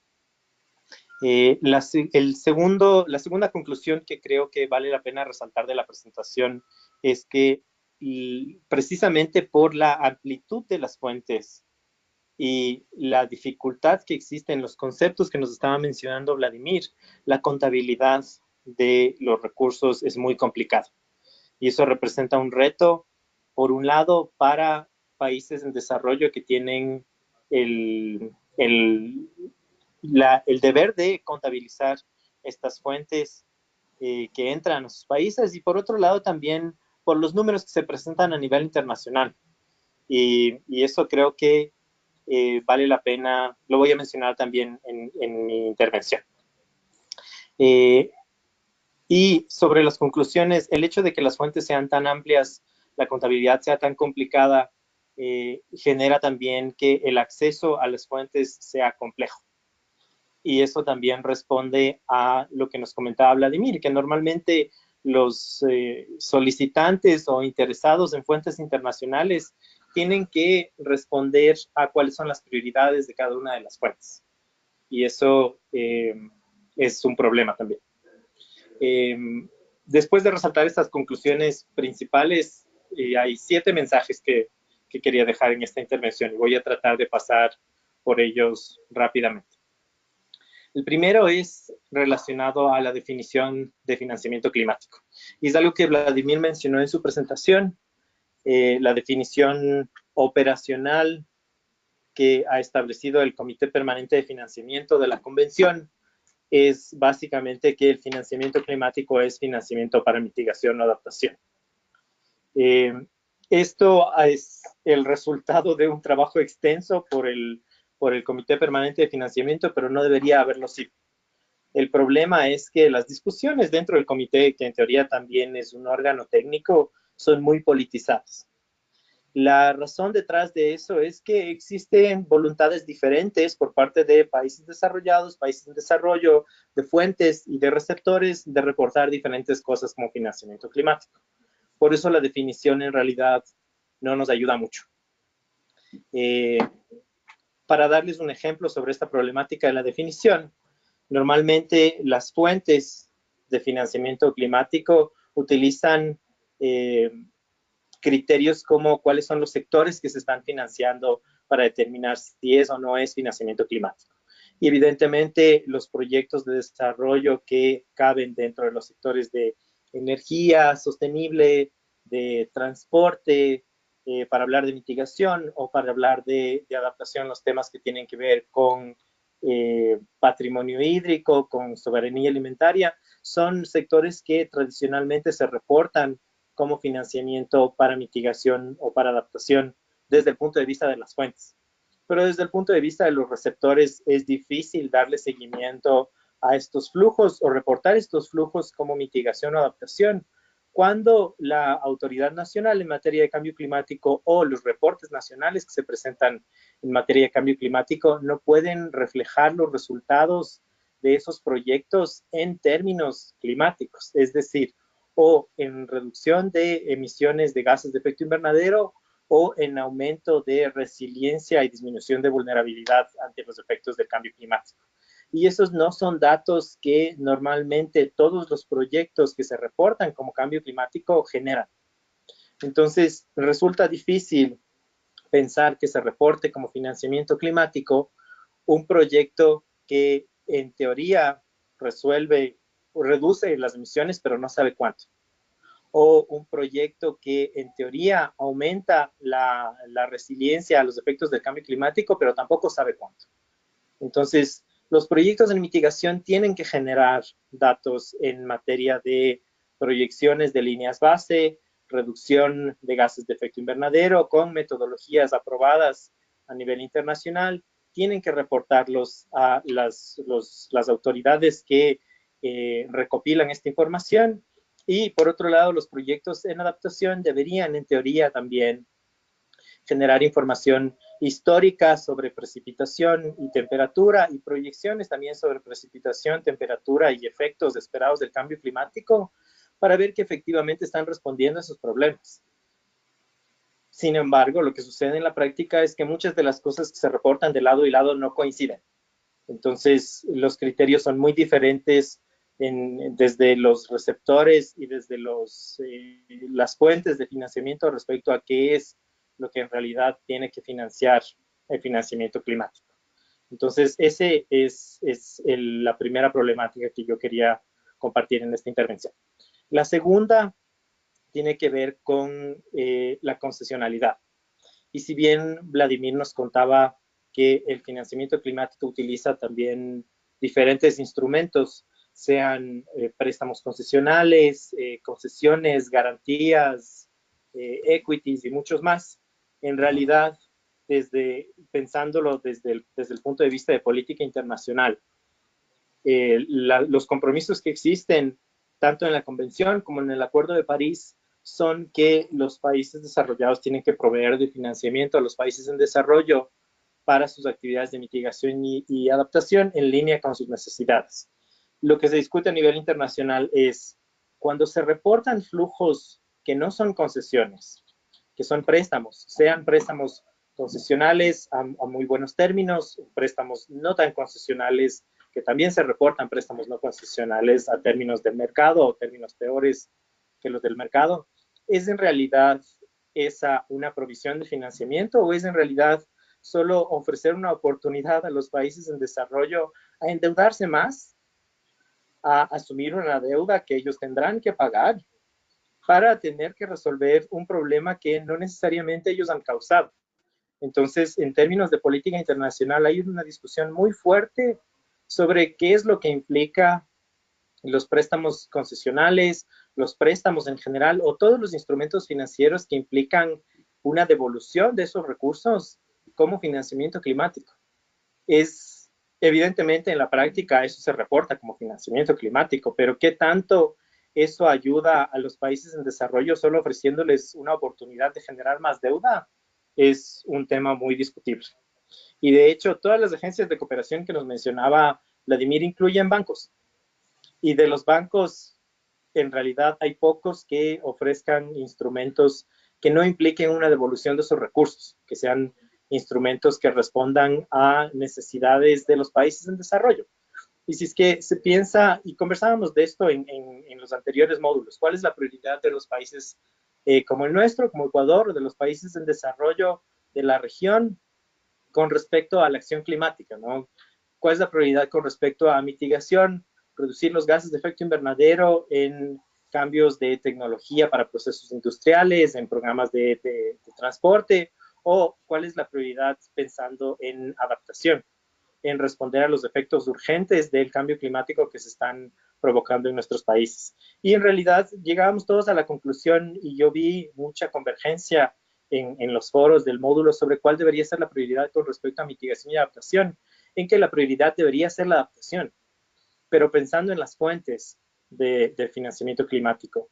La segunda conclusión que creo que vale la pena resaltar de la presentación es que precisamente por la amplitud de las fuentes y la dificultad que existe en los conceptos que nos estaba mencionando Vladimir, la contabilidad de los recursos es muy complicada. Y eso representa un reto, por un lado, para países en desarrollo que tienen el deber de contabilizar estas fuentes que entran a sus países y por otro lado también por los números que se presentan a nivel internacional. Y eso creo que vale la pena, lo voy a mencionar también en mi intervención. Y sobre las conclusiones, el hecho de que las fuentes sean tan amplias, la contabilidad sea tan complicada, genera también que el acceso a las fuentes sea complejo. Y eso también responde a lo que nos comentaba Vladimir, que normalmente los solicitantes o interesados en fuentes internacionales tienen que responder a cuáles son las prioridades de cada una de las fuentes. Y eso es un problema también. Después de resaltar estas conclusiones principales, hay 7 mensajes que quería dejar en esta intervención y voy a tratar de pasar por ellos rápidamente. El primero es relacionado a la definición de financiamiento climático. Y es algo que Vladimir mencionó en su presentación, la definición operacional que ha establecido el Comité Permanente de Financiamiento de la Convención es básicamente que el financiamiento climático es financiamiento para mitigación o adaptación. Esto es el resultado de un trabajo extenso por el Comité Permanente de Financiamiento, pero no debería haberlo sido. El problema es que las discusiones dentro del comité, que en teoría también es un órgano técnico, son muy politizadas. La razón detrás de eso es que existen voluntades diferentes por parte de países desarrollados, países en desarrollo, de fuentes y de receptores de reportar diferentes cosas como financiamiento climático. Por eso la definición en realidad no nos ayuda mucho. Para darles un ejemplo sobre esta problemática de la definición, normalmente las fuentes de financiamiento climático utilizan criterios como cuáles son los sectores que se están financiando para determinar si es o no es financiamiento climático. Y evidentemente los proyectos de desarrollo que caben dentro de los sectores de energía sostenible, de transporte, para hablar de mitigación o para hablar de adaptación, los temas que tienen que ver con patrimonio hídrico, con soberanía alimentaria, son sectores que tradicionalmente se reportan como financiamiento para mitigación o para adaptación desde el punto de vista de las fuentes. Pero desde el punto de vista de los receptores es difícil darle seguimiento a estos flujos o reportar estos flujos como mitigación o adaptación, cuando la autoridad nacional en materia de cambio climático o los reportes nacionales que se presentan en materia de cambio climático no pueden reflejar los resultados de esos proyectos en términos climáticos, es decir, o en reducción de emisiones de gases de efecto invernadero o en aumento de resiliencia y disminución de vulnerabilidad ante los efectos del cambio climático. Y esos no son datos que normalmente todos los proyectos que se reportan como cambio climático generan. Entonces, resulta difícil pensar que se reporte como financiamiento climático un proyecto que en teoría resuelve o reduce las emisiones, pero no sabe cuánto. O un proyecto que en teoría aumenta la resiliencia a los efectos del cambio climático, pero tampoco sabe cuánto. Entonces, los proyectos de mitigación tienen que generar datos en materia de proyecciones de líneas base, reducción de gases de efecto invernadero con metodologías aprobadas a nivel internacional. Tienen que reportarlos a las autoridades que recopilan esta información. Y por otro lado, los proyectos en adaptación deberían, en teoría, también generar información histórica sobre precipitación y temperatura y proyecciones también sobre precipitación, temperatura y efectos esperados del cambio climático para ver que efectivamente están respondiendo a esos problemas. Sin embargo, lo que sucede en la práctica es que muchas de las cosas que se reportan de lado y lado no coinciden. Entonces, los criterios son muy diferentes desde los receptores y desde las fuentes de financiamiento respecto a qué es lo que en realidad tiene que financiar el financiamiento climático. Entonces, esa es la primera problemática que yo quería compartir en esta intervención. La segunda tiene que ver con la concesionalidad. Y si bien Vladimir nos contaba que el financiamiento climático utiliza también diferentes instrumentos, sean préstamos concesionales, concesiones, garantías, equities y muchos más, en realidad, pensándolo desde el punto de vista de política internacional, los compromisos que existen tanto en la Convención como en el Acuerdo de París son que los países desarrollados tienen que proveer de financiamiento a los países en desarrollo para sus actividades de mitigación y adaptación en línea con sus necesidades. Lo que se discute a nivel internacional es cuando se reportan flujos que no son concesiones, que son préstamos, sean préstamos concesionales a muy buenos términos, préstamos no tan concesionales, que también se reportan préstamos no concesionales a términos del mercado o términos peores que los del mercado. ¿Es en realidad esa una provisión de financiamiento o es en realidad solo ofrecer una oportunidad a los países en desarrollo a endeudarse más, a asumir una deuda que ellos tendrán que pagar para tener que resolver un problema que no necesariamente ellos han causado? Entonces, en términos de política internacional, hay una discusión muy fuerte sobre qué es lo que implica los préstamos concesionales, los préstamos en general o todos los instrumentos financieros que implican una devolución de esos recursos como financiamiento climático. Evidentemente en la práctica eso se reporta como financiamiento climático, pero ¿qué tanto eso ayuda a los países en desarrollo solo ofreciéndoles una oportunidad de generar más deuda? Es un tema muy discutible. Y de hecho, todas las agencias de cooperación que nos mencionaba Vladimir incluyen bancos. Y de los bancos, en realidad hay pocos que ofrezcan instrumentos que no impliquen una devolución de sus recursos, que sean instrumentos que respondan a necesidades de los países en desarrollo. Y si es que se piensa, y conversábamos de esto en los anteriores módulos, ¿cuál es la prioridad de los países como el nuestro, como Ecuador, de los países en desarrollo de la región con respecto a la acción climática, ¿no? ¿Cuál es la prioridad con respecto a mitigación, reducir los gases de efecto invernadero en cambios de tecnología para procesos industriales, en programas de transporte? ¿O cuál es la prioridad pensando en adaptación, en responder a los efectos urgentes del cambio climático que se están provocando en nuestros países? Y en realidad llegábamos todos a la conclusión, y yo vi mucha convergencia en los foros del módulo sobre cuál debería ser la prioridad con respecto a mitigación y adaptación, en que la prioridad debería ser la adaptación. pero pensando en las fuentes de financiamiento climático.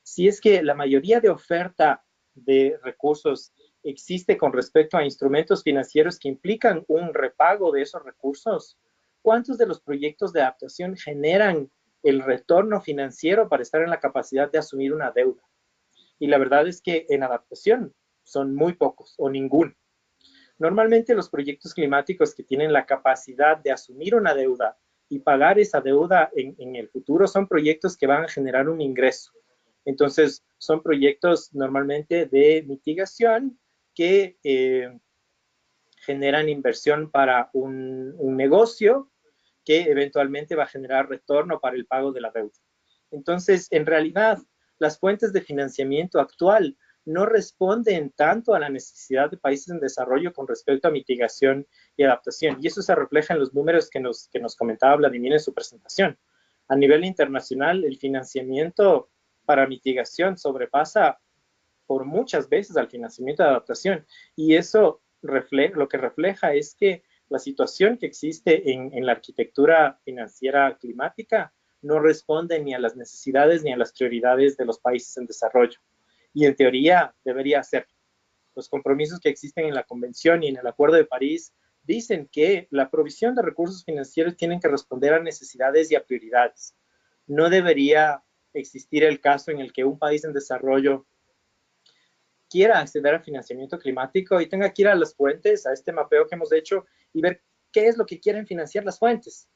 Si es que la mayoría de oferta de recursos existe con respecto a instrumentos financieros que implican un repago de esos recursos, ¿cuántos de los proyectos de adaptación generan el retorno financiero para estar en la capacidad de asumir una deuda? Y la verdad es que en adaptación son muy pocos o ninguno. Normalmente los proyectos climáticos que tienen la capacidad de asumir una deuda y pagar esa deuda en el futuro son proyectos que van a generar un ingreso. Entonces, son proyectos normalmente de mitigación que generan inversión para un negocio que eventualmente va a generar retorno para el pago de la deuda. Entonces, en realidad, las fuentes de financiamiento actual no responden tanto a la necesidad de países en desarrollo con respecto a mitigación y adaptación. Y eso se refleja en los números que nos comentaba Vladimir en su presentación. A nivel internacional, el financiamiento para mitigación sobrepasa por muchas veces al financiamiento de adaptación. Y eso lo que refleja es que la situación que existe en la arquitectura financiera climática no responde ni a las necesidades ni a las prioridades de los países en desarrollo. Y en teoría debería ser. Los compromisos que existen en la Convención y en el Acuerdo de París dicen que la provisión de recursos financieros tienen que responder a necesidades y a prioridades. No debería existir el caso en el que un país en desarrollo quiera acceder al financiamiento climático y tenga que ir a las fuentes, a este mapeo que hemos hecho y ver qué es lo que quieren financiar las fuentes.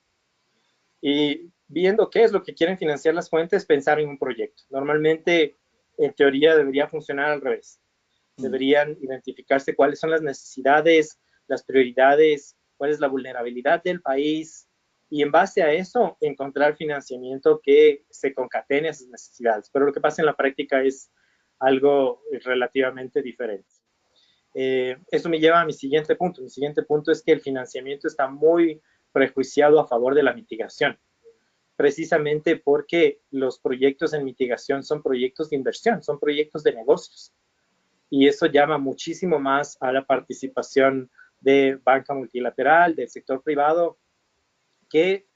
Y viendo qué es lo que quieren financiar las fuentes, pensar en un proyecto. Normalmente, en teoría, debería funcionar al revés. Deberían identificarse cuáles son las necesidades, las prioridades, cuál es la vulnerabilidad del país y en base a eso encontrar financiamiento que se concatene a esas necesidades. Pero lo que pasa en la práctica es algo relativamente diferente. Eso me lleva a mi siguiente punto. Mi siguiente punto es que el financiamiento está muy prejuiciado a favor de la mitigación, precisamente porque los proyectos en mitigación son proyectos de inversión, son proyectos de negocios. Y eso llama muchísimo más a la participación de banca multilateral, del sector privado, que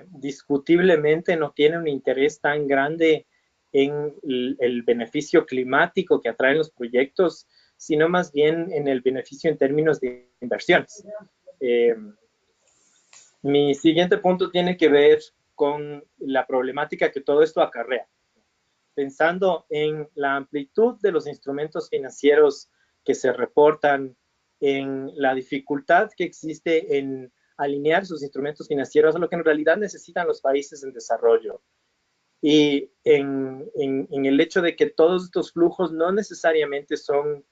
discutiblemente no tiene un interés tan grande en el beneficio climático que atraen los proyectos, sino más bien en el beneficio en términos de inversiones. Mi siguiente punto tiene que ver con la problemática que todo esto acarrea. Pensando en la amplitud de los instrumentos financieros que se reportan, en la dificultad que existe en alinear sus instrumentos financieros a lo que en realidad necesitan los países en desarrollo. Y en el hecho de que todos estos flujos no necesariamente son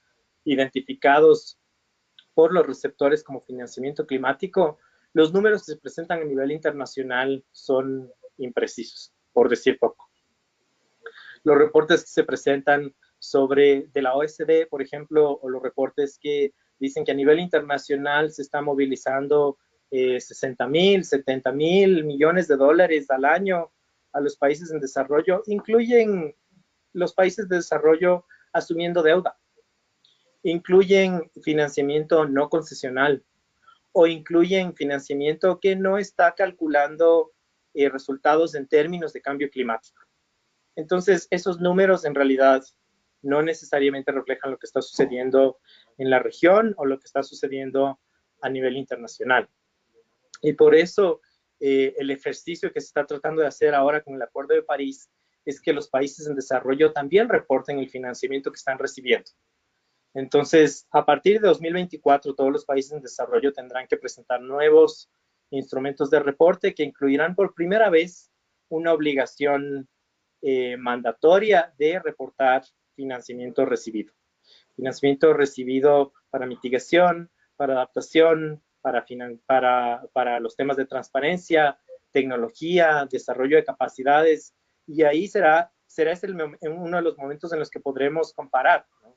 identificados por los receptores como financiamiento climático, los números que se presentan a nivel internacional son imprecisos, por decir poco. Los reportes que se presentan de la OSD, por ejemplo, o los reportes que dicen que a nivel internacional se está movilizando 60,000, 70,000 millones de dólares al año a los países en desarrollo, incluyen los países de desarrollo asumiendo deuda, incluyen financiamiento no concesional o incluyen financiamiento que no está calculando resultados en términos de cambio climático. Entonces, esos números en realidad no necesariamente reflejan lo que está sucediendo en la región o lo que está sucediendo a nivel internacional. Y por eso el ejercicio que se está tratando de hacer ahora con el Acuerdo de París es que los países en desarrollo también reporten el financiamiento que están recibiendo. Entonces, a partir de 2024, todos los países en desarrollo tendrán que presentar nuevos instrumentos de reporte que incluirán por primera vez una obligación mandatoria de reportar financiamiento recibido. Financiamiento recibido para mitigación, para adaptación, para los temas de transparencia, tecnología, desarrollo de capacidades, y ahí será uno de los momentos en los que podremos comparar, ¿no?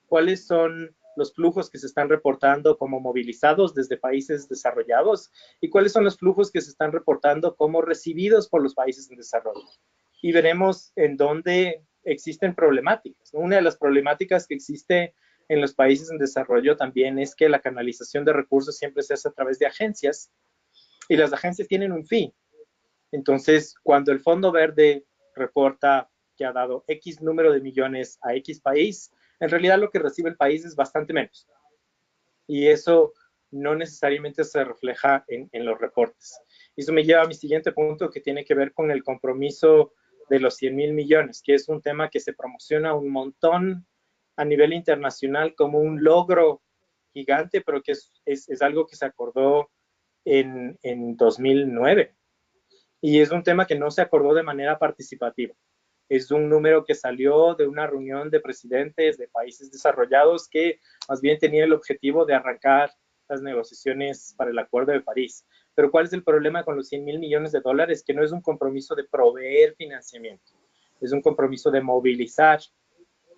¿Cuáles son los flujos que se están reportando como movilizados desde países desarrollados y cuáles son los flujos que se están reportando como recibidos por los países en desarrollo? Y veremos en dónde existen problemáticas. Una de las problemáticas que existe en los países en desarrollo también es que la canalización de recursos siempre se hace a través de agencias y las agencias tienen un fee. Entonces, cuando el Fondo Verde reporta que ha dado X número de millones a X país, en realidad lo que recibe el país es bastante menos. Y eso no necesariamente se refleja en los reportes. Eso me lleva a mi siguiente punto, que tiene que ver con el compromiso de los 100.000 millones, que es un tema que se promociona un montón a nivel internacional como un logro gigante, pero que es algo que se acordó en 2009. Y es un tema que no se acordó de manera participativa. Es un número que salió de una reunión de presidentes de países desarrollados que más bien tenía el objetivo de arrancar las negociaciones para el Acuerdo de París. Pero ¿cuál es el problema con los 100.000 millones de dólares? Que no es un compromiso de proveer financiamiento, es un compromiso de movilizar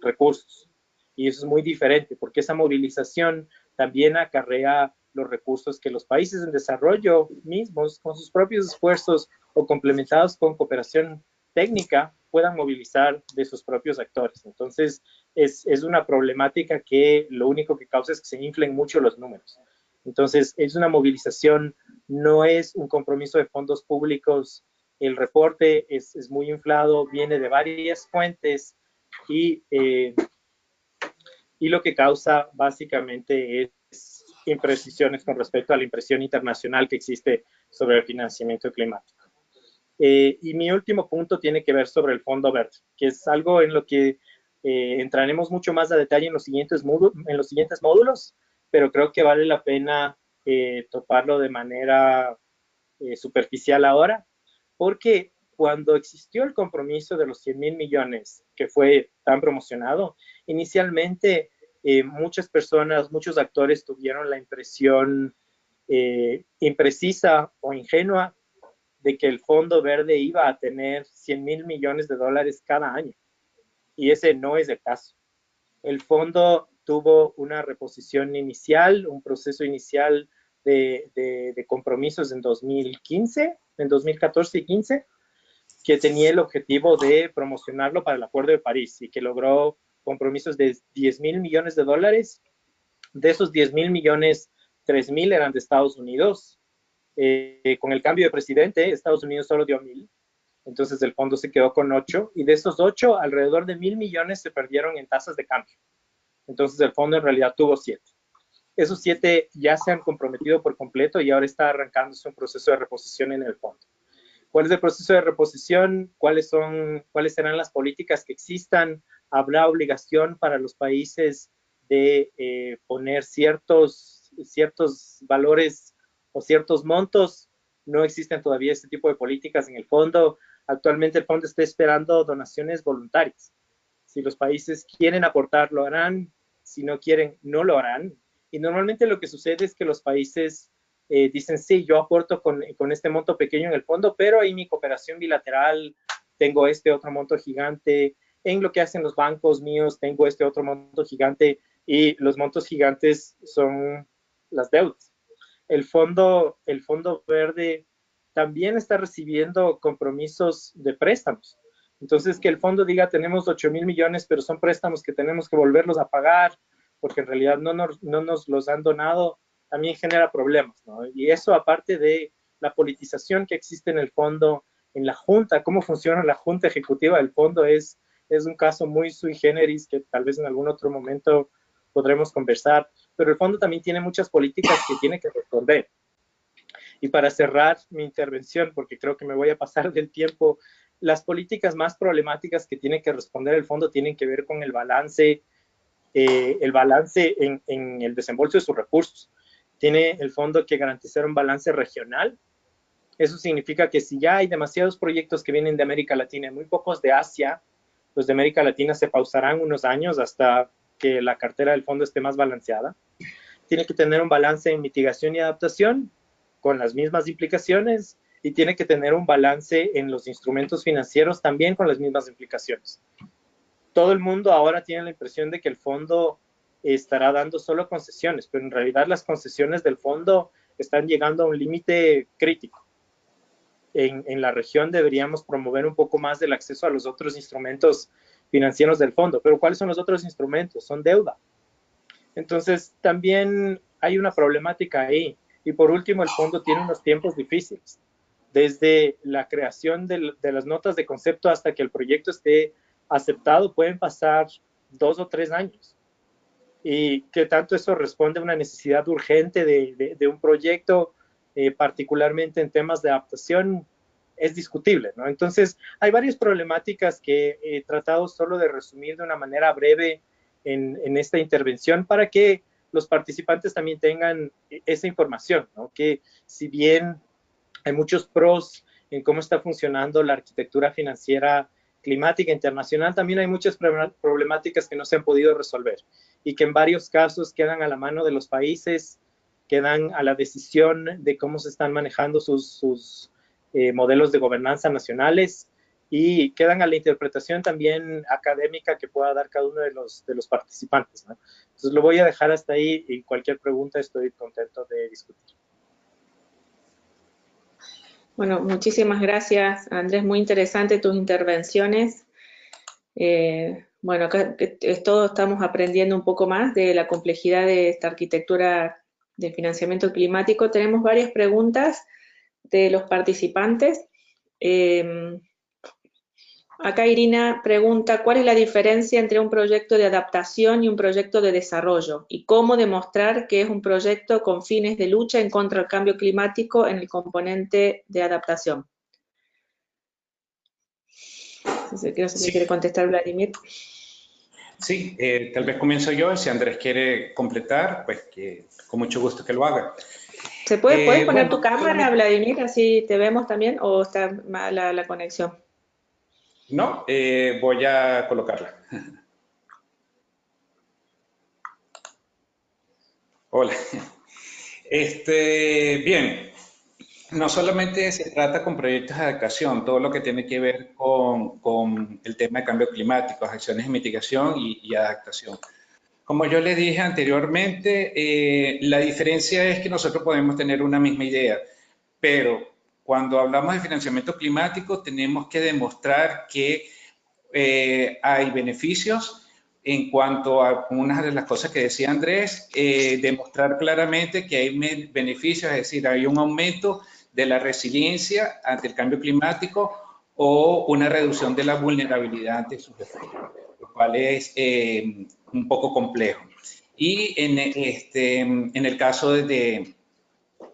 recursos. Y eso es muy diferente, porque esa movilización también acarrea los recursos que los países en desarrollo mismos, con sus propios esfuerzos o complementados con cooperación técnica, puedan movilizar de sus propios actores. Entonces, es una problemática que lo único que causa es que se inflen mucho los números. Entonces, es una movilización, no es un compromiso de fondos públicos. El reporte es muy inflado, viene de varias fuentes y, y lo que causa básicamente es imprecisiones con respecto a la impresión internacional que existe sobre el financiamiento climático. Y mi último punto tiene que ver sobre el Fondo Verde, que es algo en lo que entraremos mucho más a detalle en los siguientes módulos, pero creo que vale la pena toparlo de manera superficial ahora, porque cuando existió el compromiso de los 100.000 millones, que fue tan promocionado, inicialmente muchas personas, muchos actores tuvieron la impresión imprecisa o ingenua de que el Fondo Verde iba a tener 100.000 millones de dólares cada año. Y ese no es el caso. El fondo tuvo una reposición inicial, un proceso inicial de compromisos en 2015, en 2014 y 15, que tenía el objetivo de promocionarlo para el Acuerdo de París y que logró compromisos de 10.000 millones de dólares. De esos 10.000 millones, 3.000 eran de Estados Unidos. Con el cambio de presidente, Estados Unidos solo dio 1.000. Entonces el fondo se quedó con 8 y de esos 8, alrededor de 1.000 millones se perdieron en tasas de cambio. Entonces el fondo en realidad tuvo 7. Esos 7 ya se han comprometido por completo y ahora está arrancándose un proceso de reposición en el fondo. ¿Cuál es el proceso de reposición? ¿Cuáles serán las políticas que existan? ¿Habrá obligación para los países de poner ciertos valores o ciertos montos? No existen todavía este tipo de políticas en el fondo. Actualmente el fondo está esperando donaciones voluntarias. Si los países quieren aportar, lo harán. Si no quieren, no lo harán. Y normalmente lo que sucede es que los países dicen, sí, yo aporto con este monto pequeño en el fondo, pero en mi cooperación bilateral tengo este otro monto gigante. En lo que hacen los bancos míos tengo este otro monto gigante. Y los montos gigantes son las deudas. El fondo verde también está recibiendo compromisos de préstamos. Entonces, que el fondo diga, tenemos 8.000 millones, pero son préstamos que tenemos que volverlos a pagar, porque en realidad no nos los han donado, también genera problemas, ¿no? Y eso, aparte de la politización que existe en el fondo, en la junta, cómo funciona la junta ejecutiva del fondo, es un caso muy sui generis que tal vez en algún otro momento podremos conversar, pero el fondo también tiene muchas políticas que tiene que responder. Y para cerrar mi intervención, porque creo que me voy a pasar del tiempo, las políticas más problemáticas que tiene que responder el fondo tienen que ver con el balance en el desembolso de sus recursos. Tiene el fondo que garantizar un balance regional. Eso significa que si ya hay demasiados proyectos que vienen de América Latina y muy pocos de Asia, los de América Latina se pausarán unos años hasta que la cartera del fondo esté más balanceada. Tiene que tener un balance en mitigación y adaptación con las mismas implicaciones y tiene que tener un balance en los instrumentos financieros también con las mismas implicaciones. Todo el mundo ahora tiene la impresión de que el fondo estará dando solo concesiones, pero en realidad las concesiones del fondo están llegando a un límite crítico. En la región deberíamos promover un poco más del acceso a los otros instrumentos financieros del fondo. Pero ¿cuáles son los otros instrumentos? Son deuda. Entonces, también hay una problemática ahí. Y por último, el fondo tiene unos tiempos difíciles. desde la creación de las notas de concepto hasta que el proyecto esté aceptado, pueden pasar 2 o 3 años. Y que tanto eso responde a una necesidad urgente de un proyecto, particularmente en temas de adaptación, es discutible, ¿no? Entonces, hay varias problemáticas que he tratado solo de resumir de una manera breve en esta intervención para que los participantes también tengan esa información, ¿no? Que si bien hay muchos pros en cómo está funcionando la arquitectura financiera climática internacional, también hay muchas problemáticas que no se han podido resolver y que en varios casos quedan a la mano de los países, quedan a la decisión de cómo se están manejando sus modelos de gobernanza nacionales y quedan a la interpretación también académica que pueda dar cada uno de los participantes, ¿no? Entonces lo voy a dejar hasta ahí y cualquier pregunta estoy contento de discutir. Bueno, muchísimas gracias, Andrés. Muy interesante tus intervenciones. Bueno, acá todos estamos aprendiendo un poco más de la complejidad de esta arquitectura de financiamiento climático. Tenemos varias preguntas de los participantes. Acá Irina pregunta, ¿cuál es la diferencia entre un proyecto de adaptación y un proyecto de desarrollo? ¿Y cómo demostrar que es un proyecto con fines de lucha en contra del cambio climático en el componente de adaptación? No sé si me quiere contestar Vladimir. Sí, tal vez comienzo yo. Si Andrés quiere completar, pues que con mucho gusto que lo haga. ¿Puedes poner bueno, tu cámara, Vladimir, así te vemos también, o está mala la conexión? No, voy a colocarla. Hola. Bien, no solamente se trata con proyectos de adaptación, todo lo que tiene que ver con el tema de cambio climático, acciones de mitigación y adaptación. Como yo les dije anteriormente, la diferencia es que nosotros podemos tener una misma idea, pero cuando hablamos de financiamiento climático tenemos que demostrar que hay beneficios en cuanto a una de las cosas que decía Andrés, demostrar claramente que hay beneficios, es decir, hay un aumento de la resiliencia ante el cambio climático o una reducción de la vulnerabilidad ante sus efectos, lo cual es un poco complejo. Y en el caso de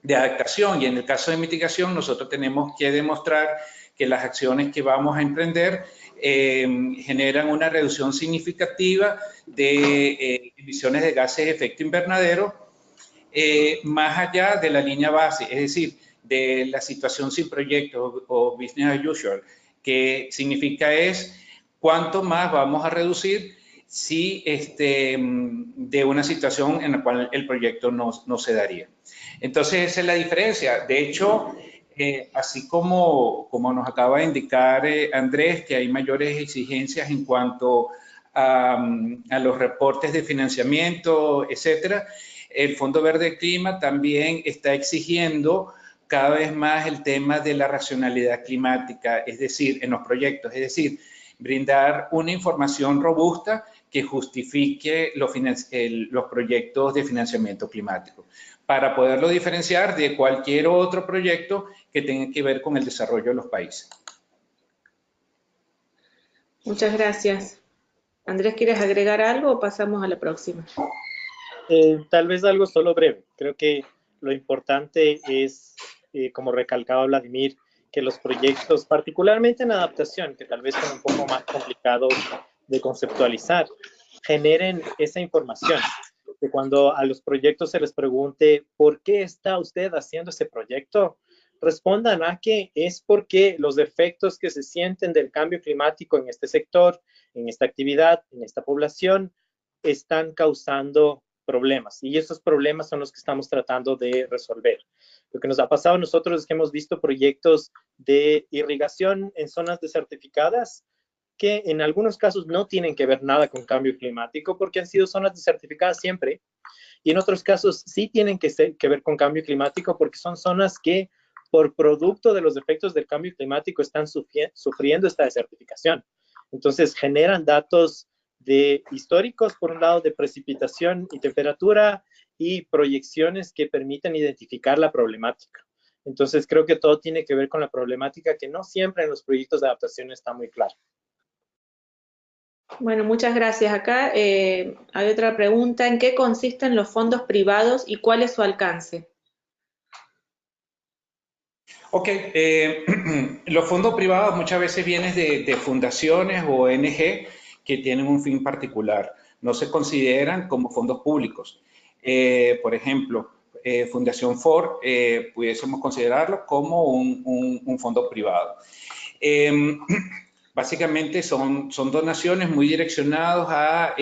adaptación y en el caso de mitigación, nosotros tenemos que demostrar que las acciones que vamos a emprender generan una reducción significativa de emisiones de gases de efecto invernadero más allá de la línea base, es decir, de la situación sin proyecto o business as usual, que significa es cuánto más vamos a reducir si de una situación en la cual el proyecto no se daría. Entonces, esa es la diferencia. De hecho, así como nos acaba de indicar Andrés, que hay mayores exigencias en cuanto a los reportes de financiamiento, etcétera, el Fondo Verde Clima también está exigiendo cada vez más el tema de la racionalidad climática, es decir, en los proyectos, es decir, brindar una información robusta que justifique los proyectos de financiamiento climático, para poderlo diferenciar de cualquier otro proyecto que tenga que ver con el desarrollo de los países. Muchas gracias. Andrés, ¿quieres agregar algo o pasamos a la próxima? Tal vez algo solo breve. Creo que lo importante es, como recalcaba Vladimir, que los proyectos, particularmente en adaptación, que tal vez son un poco más complicados de conceptualizar, generen esa información. Que cuando a los proyectos se les pregunte ¿por qué está usted haciendo ese proyecto?, respondan a que es porque los efectos que se sienten del cambio climático en este sector, en esta actividad, en esta población, están causando problemas. Y esos problemas son los que estamos tratando de resolver. Lo que nos ha pasado a nosotros es que hemos visto proyectos de irrigación en zonas desertificadas que en algunos casos no tienen que ver nada con cambio climático porque han sido zonas desertificadas siempre. Y en otros casos sí tienen que ver con cambio climático porque son zonas que por producto de los efectos del cambio climático están sufriendo esta desertificación. Entonces generan datos históricos, por un lado, de precipitación y temperatura y proyecciones que permiten identificar la problemática. Entonces creo que todo tiene que ver con la problemática que no siempre en los proyectos de adaptación está muy clara. Bueno, muchas gracias. Acá hay otra pregunta. ¿En qué consisten los fondos privados y cuál es su alcance? Ok, los fondos privados muchas veces vienen de fundaciones o ONG que tienen un fin particular. No se consideran como fondos públicos. Por ejemplo, Fundación Ford, pudiésemos considerarlo como un fondo privado. Eh, Básicamente son donaciones muy direccionadas a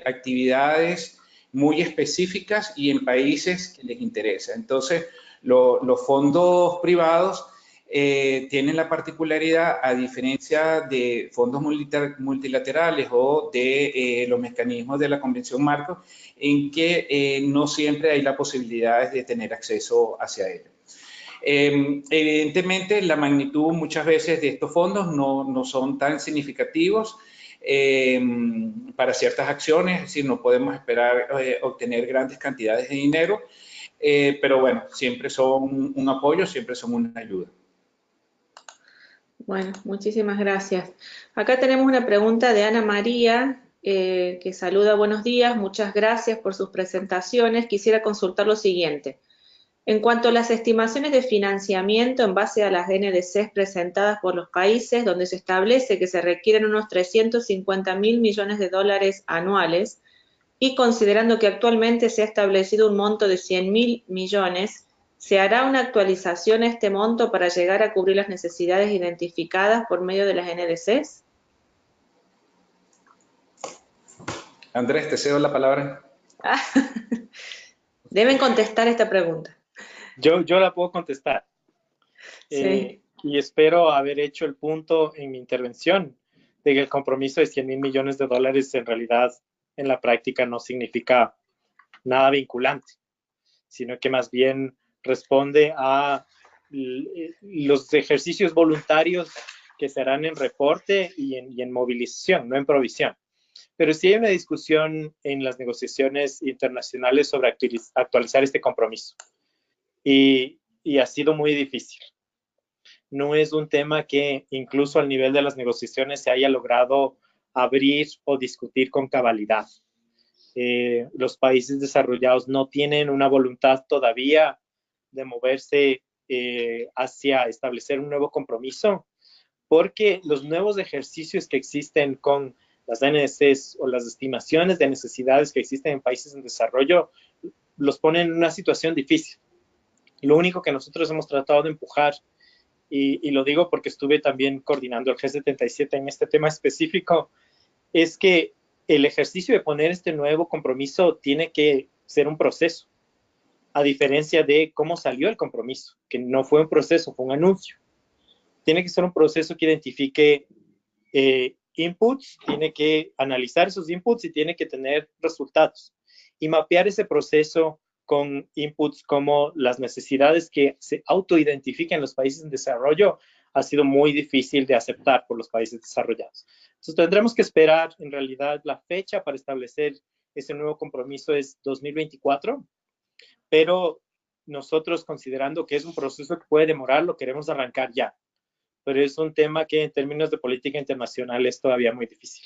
actividades muy específicas y en países que les interesa. Entonces, los fondos privados tienen la particularidad, a diferencia de fondos multilaterales o de los mecanismos de la Convención Marco, en que no siempre hay la posibilidad de tener acceso hacia ellos. Evidentemente, la magnitud muchas veces de estos fondos no son tan significativos para ciertas acciones, es decir, no podemos esperar obtener grandes cantidades de dinero, pero bueno, siempre son un apoyo, siempre son una ayuda. Bueno, muchísimas gracias. Acá tenemos una pregunta de Ana María, que saluda, buenos días, muchas gracias por sus presentaciones. Quisiera consultar lo siguiente. En cuanto a las estimaciones de financiamiento en base a las NDCs presentadas por los países, donde se establece que se requieren unos 350.000 millones de dólares anuales, y considerando que actualmente se ha establecido un monto de 100.000 millones, ¿se hará una actualización a este monto para llegar a cubrir las necesidades identificadas por medio de las NDCs? Andrés, te cedo la palabra. Deben contestar esta pregunta. Yo la puedo contestar. Sí. Y espero haber hecho el punto en mi intervención de que el compromiso de 100.000 millones de dólares en realidad en la práctica no significa nada vinculante, sino que más bien responde a los ejercicios voluntarios que se harán en reporte y en movilización, no en provisión. Pero sí hay una discusión en las negociaciones internacionales sobre actualizar este compromiso. Y ha sido muy difícil. No es un tema que incluso al nivel de las negociaciones se haya logrado abrir o discutir con cabalidad. Los países desarrollados no tienen una voluntad todavía de moverse hacia establecer un nuevo compromiso, porque los nuevos ejercicios que existen con las NDCs o las estimaciones de necesidades que existen en países en desarrollo los ponen en una situación difícil. Lo único que nosotros hemos tratado de empujar, y lo digo porque estuve también coordinando el G77 en este tema específico, es que el ejercicio de poner este nuevo compromiso tiene que ser un proceso, a diferencia de cómo salió el compromiso, que no fue un proceso, fue un anuncio. Tiene que ser un proceso que identifique inputs, tiene que analizar esos inputs y tiene que tener resultados. Y mapear ese proceso con inputs como las necesidades que se autoidentifican en los países en desarrollo ha sido muy difícil de aceptar por los países desarrollados. Entonces tendremos que esperar, en realidad la fecha para establecer ese nuevo compromiso es 2024, pero nosotros considerando que es un proceso que puede demorar, lo queremos arrancar ya. Pero es un tema que en términos de política internacional es todavía muy difícil.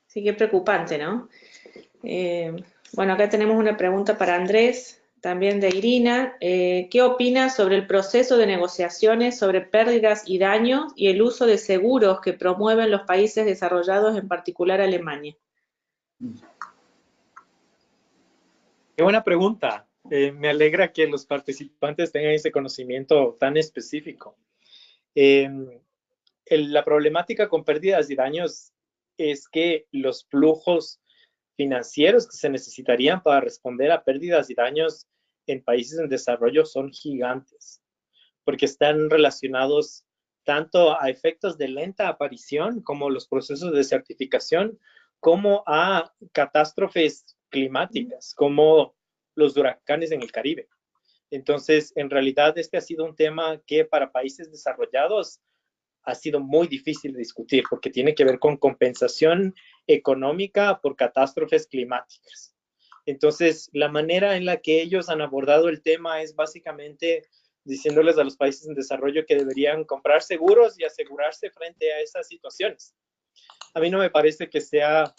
Sí, qué preocupante, ¿no? Bueno, acá tenemos una pregunta para Andrés, también de Irina. ¿Qué opina sobre el proceso de negociaciones sobre pérdidas y daños y el uso de seguros que promueven los países desarrollados, en particular Alemania? Qué buena pregunta. Me alegra que los participantes tengan ese conocimiento tan específico. La problemática con pérdidas y daños es que los flujos financieros que se necesitarían para responder a pérdidas y daños en países en desarrollo son gigantes, porque están relacionados tanto a efectos de lenta aparición, como los procesos de certificación, como a catástrofes climáticas, como los huracanes en el Caribe. Entonces, en realidad, este ha sido un tema que para países desarrollados ha sido muy difícil de discutir porque tiene que ver con compensación económica por catástrofes climáticas. Entonces, la manera en la que ellos han abordado el tema es básicamente diciéndoles a los países en desarrollo que deberían comprar seguros y asegurarse frente a esas situaciones. A mí no me parece que sea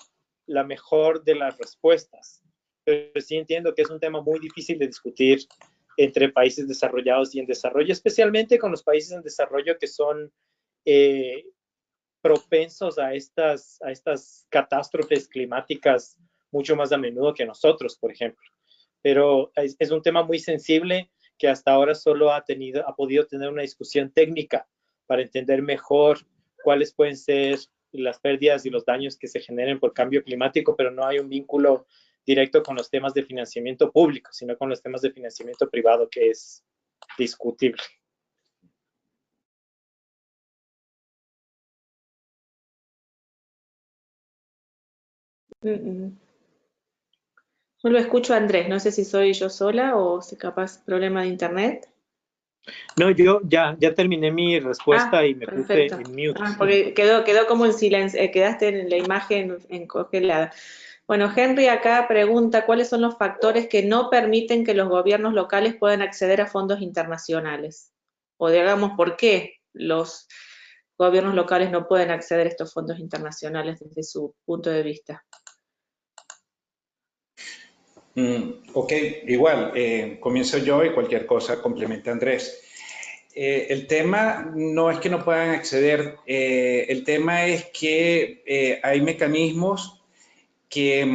la mejor de las respuestas, pero sí entiendo que es un tema muy difícil de discutir entre países desarrollados y en desarrollo, especialmente con los países en desarrollo que son propensos a estas catástrofes climáticas mucho más a menudo que nosotros, por ejemplo. Pero es un tema muy sensible que hasta ahora solo ha podido tener una discusión técnica para entender mejor cuáles pueden ser las pérdidas y los daños que se generen por cambio climático, pero no hay un vínculo directo con los temas de financiamiento público, sino con los temas de financiamiento privado, que es discutible. No lo escucho a Andrés, no sé si soy yo sola o si capaz problema de internet. No, yo ya terminé mi respuesta y me perfecto. puse en mute. Porque quedó como en silencio, quedaste en la imagen congelada. Bueno, Henry acá pregunta cuáles son los factores que no permiten que los gobiernos locales puedan acceder a fondos internacionales. O digamos, ¿por qué los gobiernos locales no pueden acceder a estos fondos internacionales desde su punto de vista? Ok, igual, comienzo yo y cualquier cosa complementa Andrés. El tema no es que no puedan acceder, el tema es que hay mecanismos que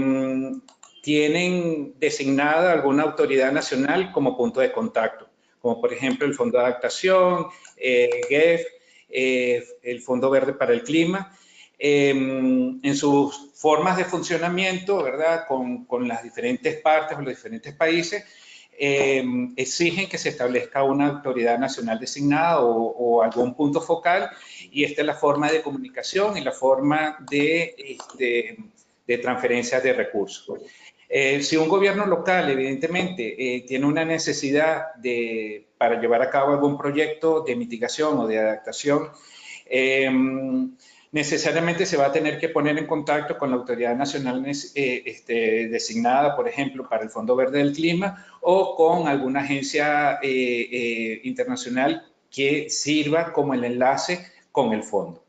tienen designada alguna autoridad nacional como punto de contacto, como por ejemplo el Fondo de Adaptación, GEF, el Fondo Verde para el Clima, en sus formas de funcionamiento, ¿verdad? Con las diferentes partes o los diferentes países, exigen que se establezca una autoridad nacional designada o algún punto focal, y esta es la forma de comunicación y la forma de transferencia de recursos. Si un gobierno local, evidentemente, tiene una necesidad para llevar a cabo algún proyecto de mitigación o de adaptación, necesariamente se va a tener que poner en contacto con la autoridad nacional designada, por ejemplo, para el Fondo Verde del Clima, o con alguna agencia internacional que sirva como el enlace con el fondo.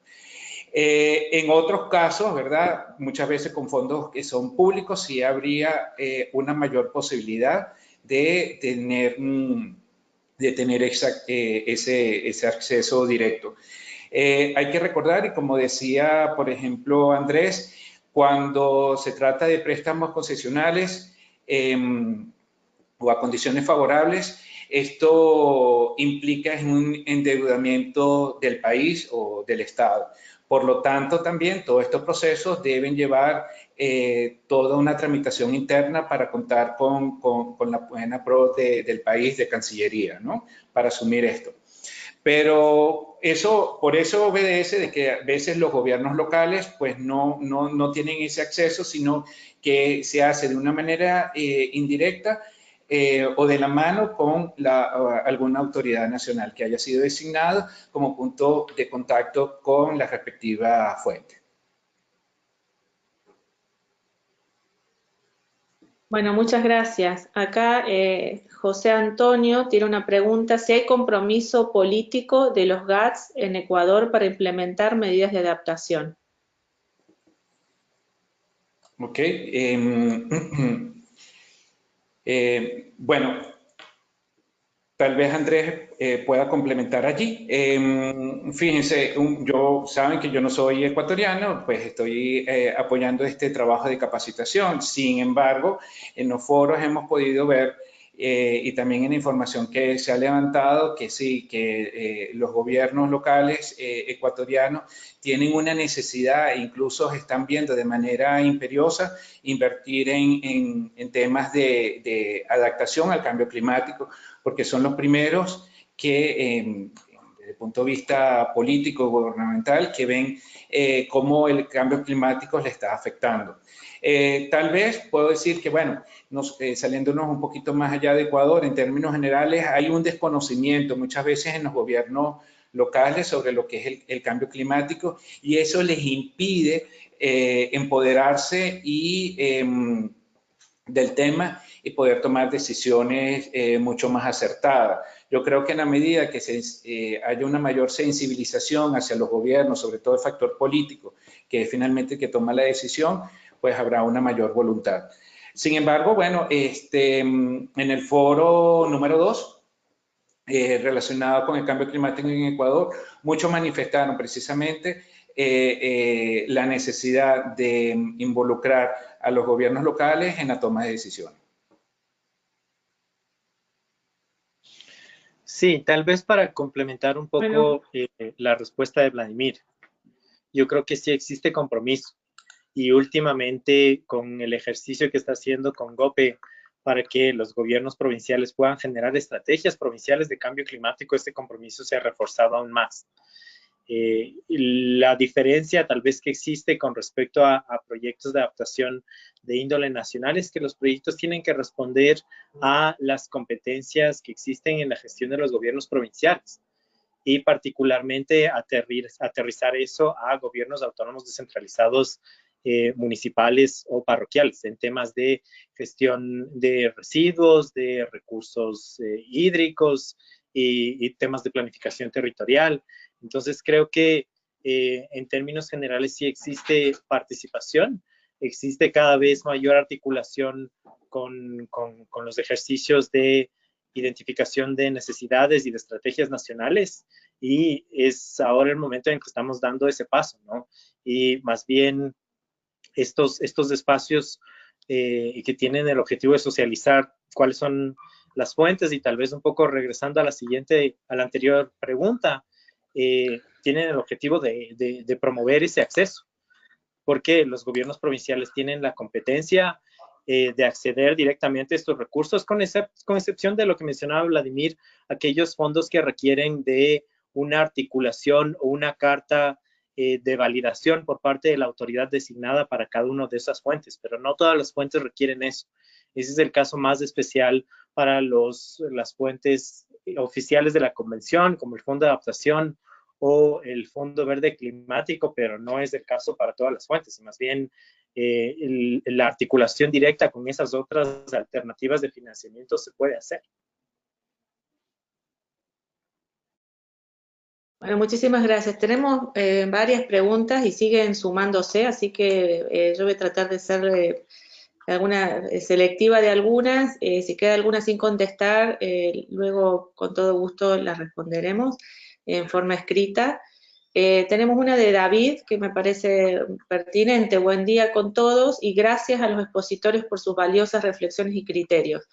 En otros casos, ¿verdad? Muchas veces con fondos que son públicos sí habría una mayor posibilidad de tener ese acceso directo. Hay que recordar, y como decía, por ejemplo, Andrés, cuando se trata de préstamos concesionales o a condiciones favorables, esto implica un endeudamiento del país o del Estado. Por lo tanto, también todos estos procesos deben llevar toda una tramitación interna para contar con la buena pro del país, de Cancillería, ¿no? Para asumir esto. Pero por eso obedece de que a veces los gobiernos locales pues no tienen ese acceso, sino que se hace de una manera indirecta o de la mano con alguna autoridad nacional que haya sido designada como punto de contacto con la respectiva fuente. Bueno, muchas gracias. Acá José Antonio tiene una pregunta: si hay compromiso político de los GATS en Ecuador para implementar medidas de adaptación. Ok. Bueno, tal vez Andrés pueda complementar allí. Fíjense, saben que yo no soy ecuatoriano, pues estoy apoyando este trabajo de capacitación. Sin embargo, en los foros hemos podido ver y también en la información que se ha levantado que sí, que los gobiernos locales ecuatorianos tienen una necesidad, incluso están viendo de manera imperiosa invertir en temas de adaptación al cambio climático, porque son los primeros que, desde el punto de vista político, gubernamental, que ven cómo el cambio climático le está afectando. Tal vez puedo decir que, bueno, saliéndonos un poquito más allá de Ecuador, en términos generales, hay un desconocimiento muchas veces en los gobiernos locales sobre lo que es el cambio climático, y eso les impide empoderarse y del tema y poder tomar decisiones mucho más acertadas. Yo creo que en la medida que haya una mayor sensibilización hacia los gobiernos, sobre todo el factor político, que es finalmente el que toma la decisión, pues habrá una mayor voluntad. Sin embargo, bueno, en el foro número 2, relacionado con el cambio climático en Ecuador, muchos manifestaron precisamente la necesidad de involucrar a los gobiernos locales en la toma de decisiones. Sí, tal vez para complementar un poco la respuesta de Vladimir. Yo creo que sí existe compromiso y últimamente con el ejercicio que está haciendo con GOPE para que los gobiernos provinciales puedan generar estrategias provinciales de cambio climático, este compromiso se ha reforzado aún más. La diferencia tal vez que existe con respecto a proyectos de adaptación de índole nacional es que los proyectos tienen que responder a las competencias que existen en la gestión de los gobiernos provinciales y particularmente aterrizar eso a gobiernos autónomos descentralizados municipales o parroquiales en temas de gestión de residuos, de recursos hídricos y temas de planificación territorial. Entonces creo que en términos generales sí existe participación, existe cada vez mayor articulación con los ejercicios de identificación de necesidades y de estrategias nacionales y es ahora el momento en que estamos dando ese paso, ¿no? Y más bien estos espacios que tienen el objetivo de socializar cuáles son las fuentes y tal vez un poco regresando a la anterior pregunta, tienen el objetivo de promover ese acceso, porque los gobiernos provinciales tienen la competencia de acceder directamente a estos recursos, con excepción de lo que mencionaba Vladimir, aquellos fondos que requieren de una articulación o una carta de validación por parte de la autoridad designada para cada una de esas fuentes, pero no todas las fuentes requieren eso. Ese es el caso más especial para las fuentes oficiales de la convención, como el Fondo de Adaptación o el Fondo Verde Climático, pero no es el caso para todas las fuentes, más bien la articulación directa con esas otras alternativas de financiamiento se puede hacer. Bueno, muchísimas gracias. Tenemos varias preguntas y siguen sumándose, así que yo voy a tratar de ser selectiva de algunas. Si queda alguna sin contestar, luego con todo gusto las responderemos en forma escrita. Tenemos una de David que me parece pertinente. Buen día con todos y gracias a los expositores por sus valiosas reflexiones y criterios.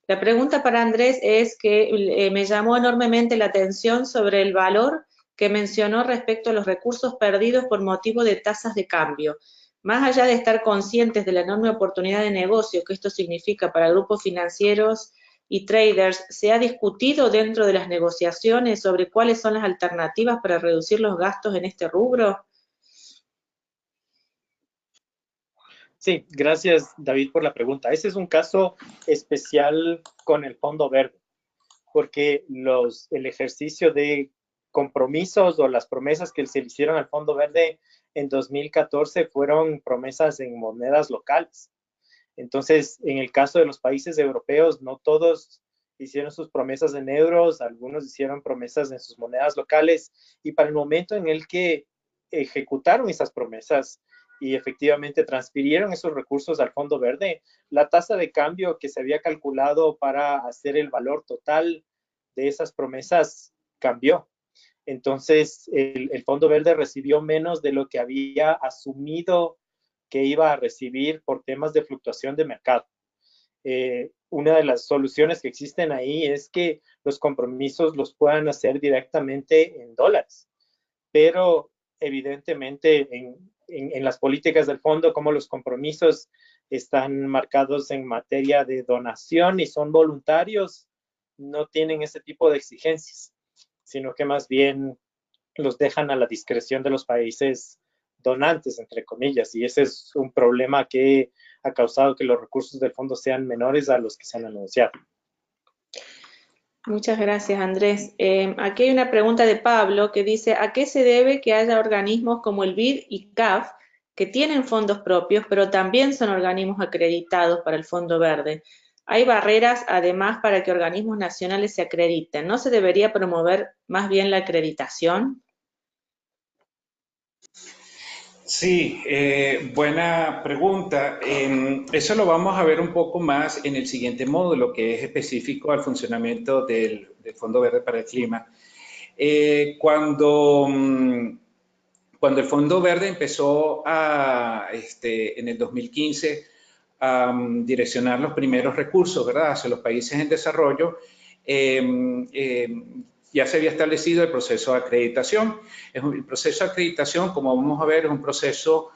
La pregunta para Andrés es que me llamó enormemente la atención sobre el valor que mencionó respecto a los recursos perdidos por motivo de tasas de cambio. Más allá de estar conscientes de la enorme oportunidad de negocio que esto significa para grupos financieros y traders, ¿se ha discutido dentro de las negociaciones sobre cuáles son las alternativas para reducir los gastos en este rubro? Sí, gracias David por la pregunta. Ese es un caso especial con el Fondo Verde, porque el ejercicio de compromisos o las promesas que se le hicieron al Fondo Verde en 2014 fueron promesas en monedas locales. Entonces, en el caso de los países europeos, no todos hicieron sus promesas en euros, algunos hicieron promesas en sus monedas locales y para el momento en el que ejecutaron esas promesas y efectivamente transfirieron esos recursos al Fondo Verde, la tasa de cambio que se había calculado para hacer el valor total de esas promesas cambió. Entonces, el Fondo Verde recibió menos de lo que había asumido que iba a recibir por temas de fluctuación de mercado. Una de las soluciones que existen ahí es que los compromisos los puedan hacer directamente en dólares, pero evidentemente en las políticas del fondo, como los compromisos están marcados en materia de donación y son voluntarios, no tienen ese tipo de exigencias, sino que más bien los dejan a la discreción de los países donantes, entre comillas, y ese es un problema que ha causado que los recursos del fondo sean menores a los que se han anunciado. Muchas gracias, Andrés. Aquí hay una pregunta de Pablo que dice, ¿a qué se debe que haya organismos como el BID y CAF que tienen fondos propios, pero también son organismos acreditados para el Fondo Verde. Hay barreras, además, para que organismos nacionales se acrediten. ¿No se debería promover más bien la acreditación? Sí, buena pregunta. Eso lo vamos a ver un poco más en el siguiente módulo, que es específico al funcionamiento del Fondo Verde para el Clima. Cuando el Fondo Verde empezó en el 2015 a direccionar los primeros recursos, ¿verdad?, hacia los países en desarrollo, eh, eh, ya se había establecido el proceso de acreditación. El proceso de acreditación, como vamos a ver, es un proceso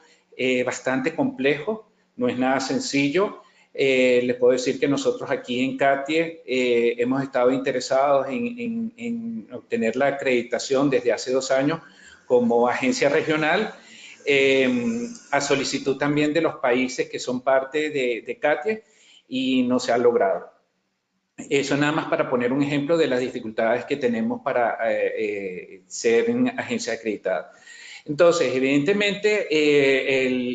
bastante complejo, no es nada sencillo. Les puedo decir que nosotros aquí en CATIE hemos estado interesados en obtener la acreditación desde hace 2 años como agencia regional, a solicitud también de los países que son parte de CATIE, y no se ha logrado. Eso nada más para poner un ejemplo de las dificultades que tenemos para ser agencia acreditada. Entonces, evidentemente,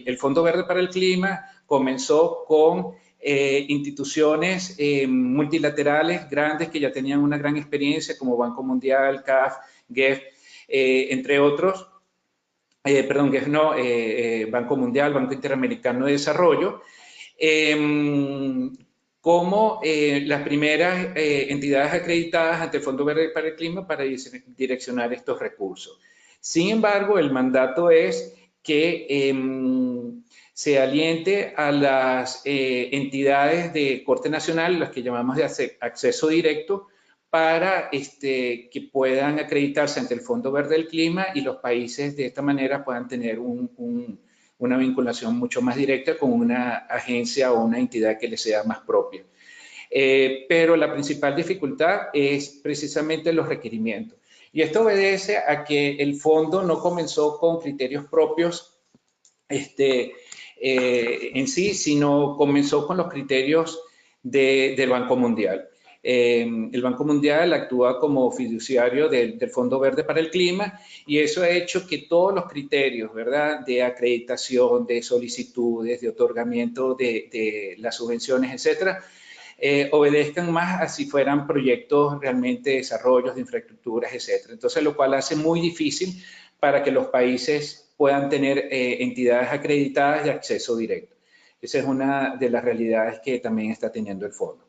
el Fondo Verde para el Clima comenzó con instituciones multilaterales grandes que ya tenían una gran experiencia, como Banco Mundial, CAF, GEF, entre otros. Perdón, GEF no, Banco Mundial, Banco Interamericano de Desarrollo, como las primeras entidades acreditadas ante el Fondo Verde para el Clima para direccionar estos recursos. Sin embargo, el mandato es que se aliente a las entidades de corte nacional, las que llamamos de acceso directo, para que puedan acreditarse ante el Fondo Verde del Clima, y los países de esta manera puedan tener una vinculación mucho más directa con una agencia o una entidad que les sea más propia. Pero la principal dificultad es precisamente los requerimientos. Y esto obedece a que el fondo no comenzó con criterios propios en sí, sino comenzó con los criterios del Banco Mundial. El Banco Mundial actúa como fiduciario del Fondo Verde para el Clima, y eso ha hecho que todos los criterios, ¿verdad?, de acreditación, de solicitudes, de otorgamiento de las subvenciones, etcétera, obedezcan más a si fueran proyectos realmente de desarrollos de infraestructuras, etcétera. Entonces, lo cual hace muy difícil para que los países puedan tener entidades acreditadas de acceso directo. Esa es una de las realidades que también está teniendo el fondo.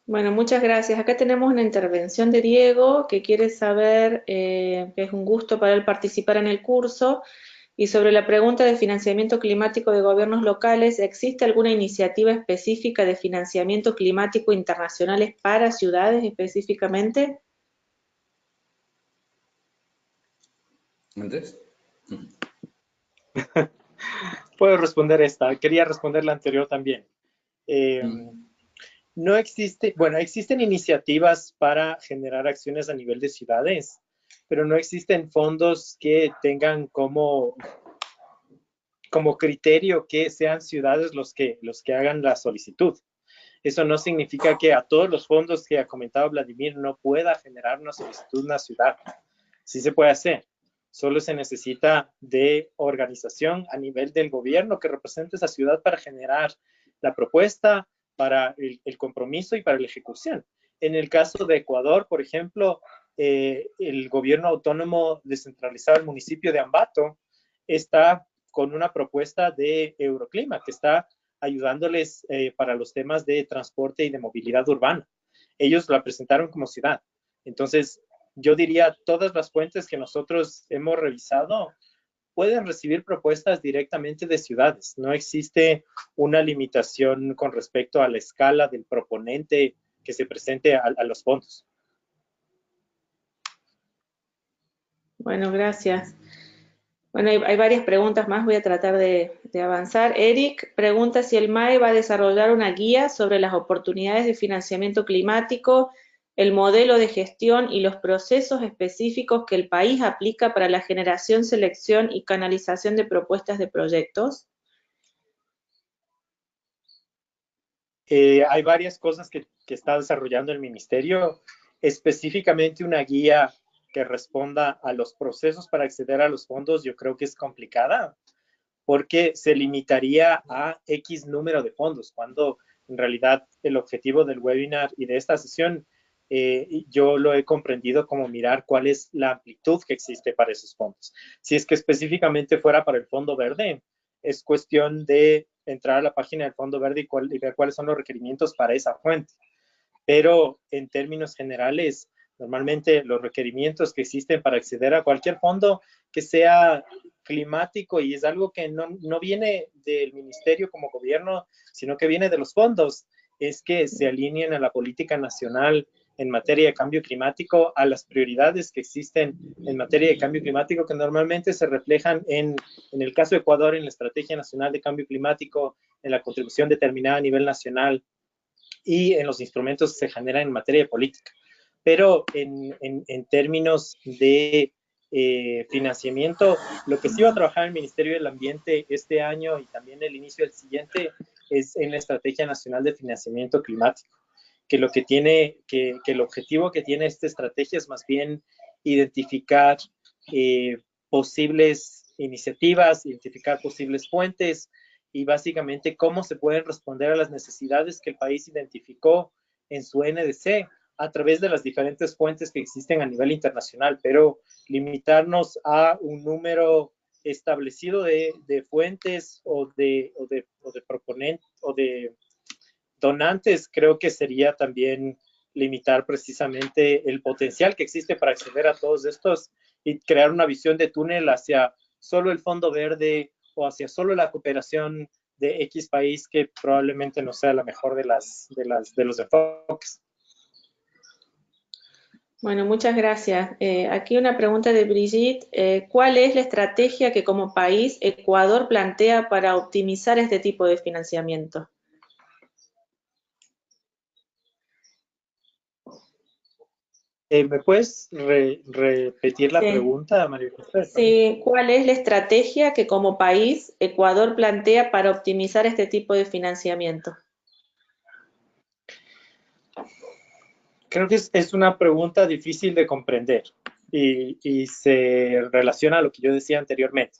Bueno, muchas gracias. Acá tenemos una intervención de Diego, que quiere saber, que es un gusto para él participar en el curso, y sobre la pregunta de financiamiento climático de gobiernos locales. ¿Existe alguna iniciativa específica de financiamiento climático internacionales para ciudades específicamente? ¿Andrés? Puedo responder esta. Quería responder la anterior también. No existe, bueno, existen iniciativas para generar acciones a nivel de ciudades, pero no existen fondos que tengan como criterio que sean ciudades los que hagan la solicitud. Eso no significa que a todos los fondos que ha comentado Vladimir no pueda generar una solicitud una ciudad. Sí se puede hacer. Solo se necesita de organización a nivel del gobierno que represente esa ciudad para generar la propuesta, para el compromiso y para la ejecución. En el caso de Ecuador, por ejemplo, el gobierno autónomo descentralizado del municipio de Ambato está con una propuesta de Euroclima que está ayudándoles para los temas de transporte y de movilidad urbana. Ellos la presentaron como ciudad. Entonces, yo diría, todas las fuentes que nosotros hemos revisado pueden recibir propuestas directamente de ciudades. No existe una limitación con respecto a la escala del proponente que se presente a los fondos. Bueno, gracias. Bueno, hay varias preguntas más, voy a tratar de avanzar. Eric pregunta si el MAE va a desarrollar una guía sobre las oportunidades de financiamiento climático, el modelo de gestión y los procesos específicos que el país aplica para la generación, selección y canalización de propuestas de proyectos. Hay varias cosas que está desarrollando el ministerio, específicamente una guía que responda a los procesos para acceder a los fondos, yo creo que es complicada, porque se limitaría a X número de fondos, cuando en realidad el objetivo del webinar y de esta sesión, yo lo he comprendido como mirar cuál es la amplitud que existe para esos fondos. Si es que específicamente fuera para el Fondo Verde, es cuestión de entrar a la página del Fondo Verde y ver cuáles son los requerimientos para esa fuente. Pero en términos generales, normalmente los requerimientos que existen para acceder a cualquier fondo que sea climático, y es algo que no viene del ministerio como gobierno, sino que viene de los fondos, es que se alineen a la política nacional en materia de cambio climático, a las prioridades que existen en materia de cambio climático, que normalmente se reflejan en el caso de Ecuador, en la Estrategia Nacional de Cambio Climático, en la contribución determinada a nivel nacional y en los instrumentos que se generan en materia de política. Pero en términos de financiamiento, lo que sí va a trabajar el Ministerio del Ambiente este año y también el inicio del siguiente es en la Estrategia Nacional de Financiamiento Climático, que lo que tiene, que el objetivo que tiene esta estrategia es más bien identificar posibles iniciativas, identificar posibles fuentes y básicamente cómo se pueden responder a las necesidades que el país identificó en su NDC a través de las diferentes fuentes que existen a nivel internacional, pero limitarnos a un número establecido de fuentes o de proponentes o de donantes, creo que sería también limitar precisamente el potencial que existe para acceder a todos estos y crear una visión de túnel hacia solo el Fondo Verde o hacia solo la cooperación de X país, que probablemente no sea la mejor de los enfoques. Bueno, muchas gracias. Aquí una pregunta de Brigitte. ¿Cuál es la estrategia que como país Ecuador plantea para optimizar este tipo de financiamiento? ¿Me puedes repetir la pregunta, María José? Sí, ¿cuál es la estrategia que como país Ecuador plantea para optimizar este tipo de financiamiento? Creo que es una pregunta difícil de comprender y se relaciona a lo que yo decía anteriormente.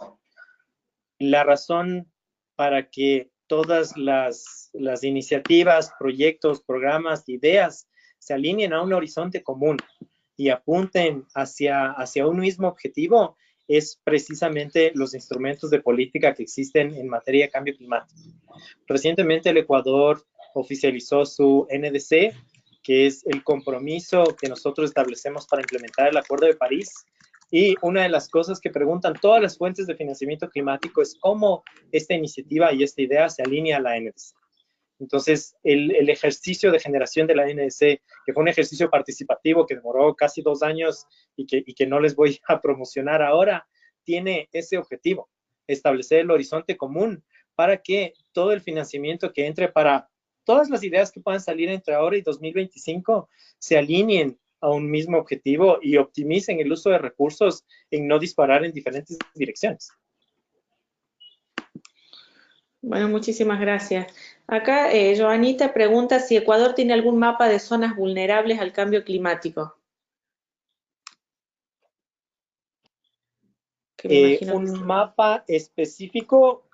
La razón para que todas las iniciativas, proyectos, programas, ideas se alineen a un horizonte común y apunten hacia un mismo objetivo es precisamente los instrumentos de política que existen en materia de cambio climático. Recientemente el Ecuador oficializó su NDC, que es el compromiso que nosotros establecemos para implementar el Acuerdo de París. Y una de las cosas que preguntan todas las fuentes de financiamiento climático es cómo esta iniciativa y esta idea se alinea a la NDC. Entonces, el ejercicio de generación de la NDC, que fue un ejercicio participativo que demoró casi 2 años y que no les voy a promocionar ahora, tiene ese objetivo, establecer el horizonte común para que todo el financiamiento que entre para todas las ideas que puedan salir entre ahora y 2025 se alineen a un mismo objetivo y optimicen el uso de recursos en no disparar en diferentes direcciones. Bueno, muchísimas gracias. Acá Joanita pregunta si Ecuador tiene algún mapa de zonas vulnerables al cambio climático. Un mapa específico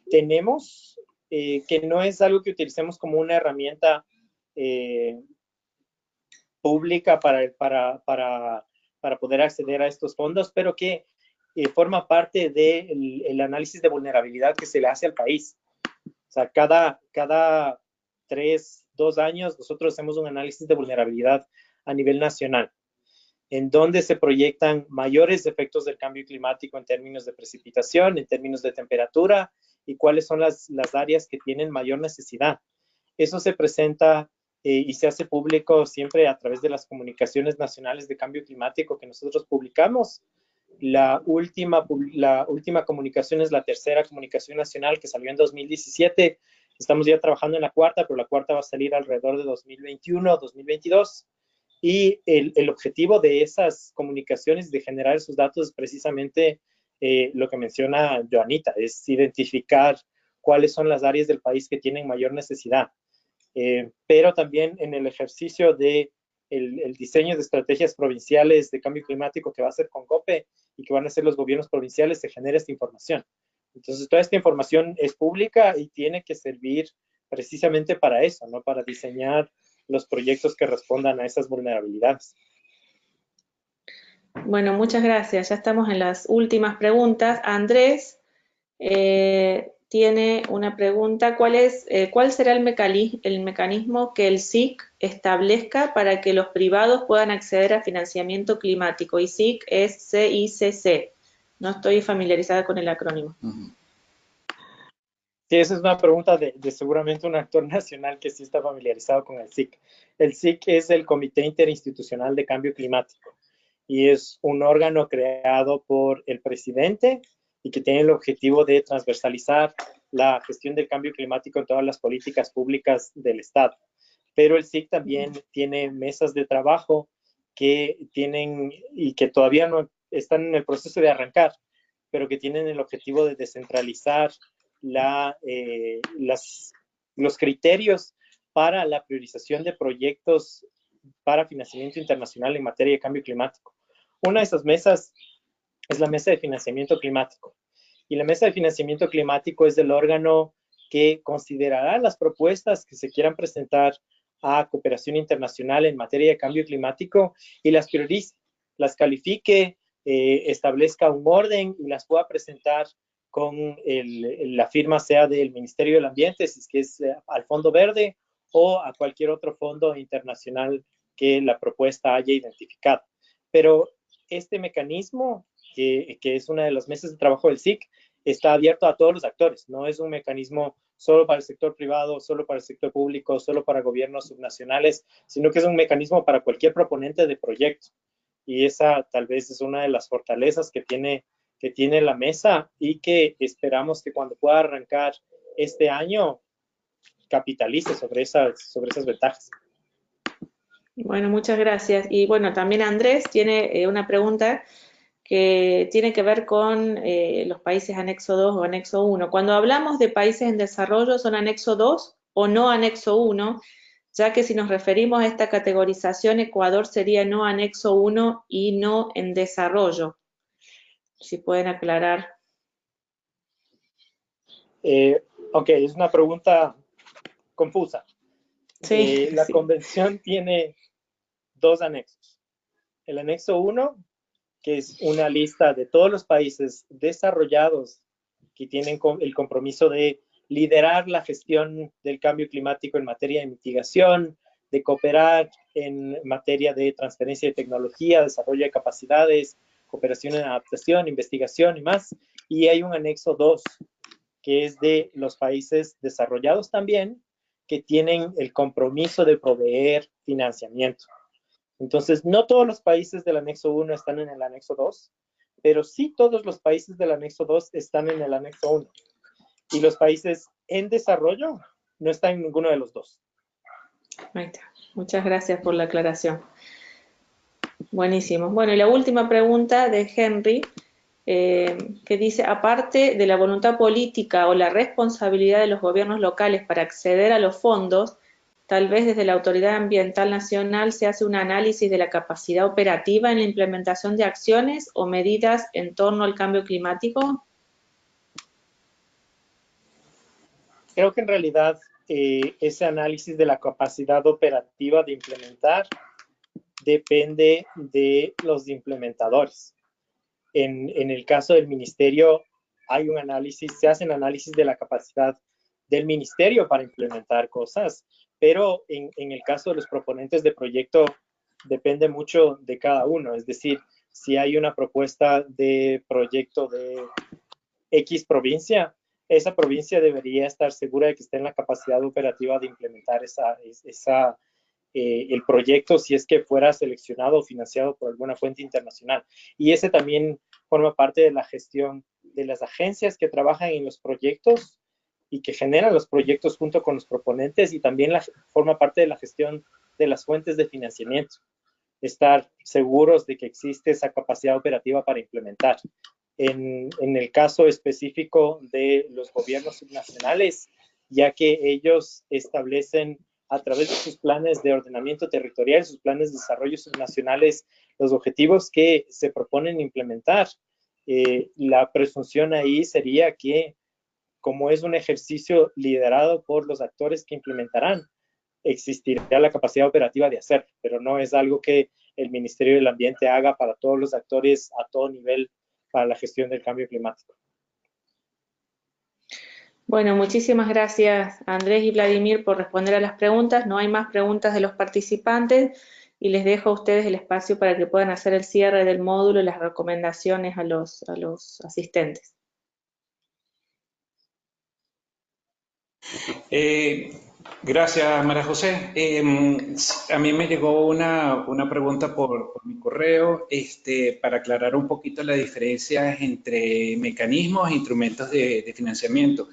tenemos, que no es algo que utilicemos como una herramienta pública para poder acceder a estos fondos, pero que forma parte del análisis de vulnerabilidad que se le hace al país. O sea, cada 2 años nosotros hacemos un análisis de vulnerabilidad a nivel nacional, en donde se proyectan mayores efectos del cambio climático en términos de precipitación, en términos de temperatura y cuáles son las áreas que tienen mayor necesidad. Eso se presenta y se hace público siempre a través de las comunicaciones nacionales de cambio climático que nosotros publicamos. La última comunicación es la tercera comunicación nacional que salió en 2017. Estamos ya trabajando en la cuarta, pero la cuarta va a salir alrededor de 2021, 2022. Y el objetivo de esas comunicaciones, de generar esos datos, es precisamente lo que menciona Joanita, es identificar cuáles son las áreas del país que tienen mayor necesidad. Pero también en el ejercicio de el diseño de estrategias provinciales de cambio climático que va a hacer Congope y que van a hacer los gobiernos provinciales, se genera esta información. Entonces, toda esta información es pública y tiene que servir precisamente para eso, ¿no? Para diseñar los proyectos que respondan a esas vulnerabilidades. Bueno, muchas gracias. Ya estamos en las últimas preguntas. Andrés tiene una pregunta. ¿Cuál será el mecanismo que el SIC establezca para que los privados puedan acceder a financiamiento climático? Y SIC es CICC. No estoy familiarizada con el acrónimo. Sí, esa es una pregunta de seguramente un actor nacional que sí está familiarizado con el SIC. El SIC es el Comité Interinstitucional de Cambio Climático y es un órgano creado por el presidente y que tiene el objetivo de transversalizar la gestión del cambio climático en todas las políticas públicas del Estado. Pero el SIC también tiene mesas de trabajo que tienen y que todavía no están en el proceso de arrancar, pero que tienen el objetivo de descentralizar los criterios para la priorización de proyectos para financiamiento internacional en materia de cambio climático. Una de esas mesas es la Mesa de Financiamiento Climático. Y la Mesa de Financiamiento Climático es el órgano que considerará las propuestas que se quieran presentar a cooperación internacional en materia de cambio climático y las priorice, las califique, establezca un orden y las pueda presentar con la firma sea del Ministerio del Ambiente, si es que es al Fondo Verde o a cualquier otro fondo internacional que la propuesta haya identificado. Pero este mecanismo, que es una de las mesas de trabajo del SIC, está abierto a todos los actores. No es un mecanismo solo para el sector privado, solo para el sector público, solo para gobiernos subnacionales, sino que es un mecanismo para cualquier proponente de proyecto. Y esa tal vez es una de las fortalezas que tiene la mesa y que esperamos que cuando pueda arrancar este año capitalice sobre esas ventajas. Bueno, muchas gracias. Y bueno, también Andrés tiene una pregunta que tiene que ver con los países anexo 2 o anexo 1. Cuando hablamos de países en desarrollo, ¿son anexo 2 o no anexo 1? Ya que si nos referimos a esta categorización, Ecuador sería no anexo 1 y no en desarrollo. Si pueden aclarar. Ok, es una pregunta confusa. Sí, La sí. convención tiene dos anexos. El anexo 1, que es una lista de todos los países desarrollados que tienen el compromiso de liderar la gestión del cambio climático en materia de mitigación, de cooperar en materia de transferencia de tecnología, desarrollo de capacidades, cooperación en adaptación, investigación y más. Y hay un anexo 2, que es de los países desarrollados también, que tienen el compromiso de proveer financiamiento. Entonces, no todos los países del anexo 1 están en el anexo 2, pero sí todos los países del anexo 2 están en el anexo 1. Y los países en desarrollo no están en ninguno de los dos. Ahí está. Muchas gracias por la aclaración. Buenísimo. Bueno, y la última pregunta de Henry, que dice, aparte de la voluntad política o la responsabilidad de los gobiernos locales para acceder a los fondos, tal vez desde la Autoridad Ambiental Nacional se hace un análisis de la capacidad operativa en la implementación de acciones o medidas en torno al cambio climático. Creo que en realidad ese análisis de la capacidad operativa de implementar depende de los implementadores. En el caso del ministerio hay un análisis, se hacen análisis de la capacidad del ministerio para implementar cosas, pero en el caso de los proponentes de proyecto depende mucho de cada uno. Es decir, si hay una propuesta de proyecto de X provincia, esa provincia debería estar segura de que esté en la capacidad operativa de implementar el proyecto si es que fuera seleccionado o financiado por alguna fuente internacional. Y ese también forma parte de la gestión de las agencias que trabajan en los proyectos y que generan los proyectos junto con los proponentes, y también forma parte de la gestión de las fuentes de financiamiento. Estar seguros de que existe esa capacidad operativa para implementar. En el caso específico de los gobiernos subnacionales, ya que ellos establecen a través de sus planes de ordenamiento territorial, sus planes de desarrollo subnacionales, los objetivos que se proponen implementar. La presunción ahí sería que, como es un ejercicio liderado por los actores que implementarán, existirá la capacidad operativa de hacer, pero no es algo que el Ministerio del Ambiente haga para todos los actores a todo nivel para la gestión del cambio climático. Bueno, muchísimas gracias Andrés y Vladimir por responder a las preguntas. No hay más preguntas de los participantes y les dejo a ustedes el espacio para que puedan hacer el cierre del módulo y las recomendaciones a los asistentes. Gracias, María José. A mí me llegó una pregunta por mi correo para aclarar un poquito la diferencia entre mecanismos e instrumentos de financiamiento.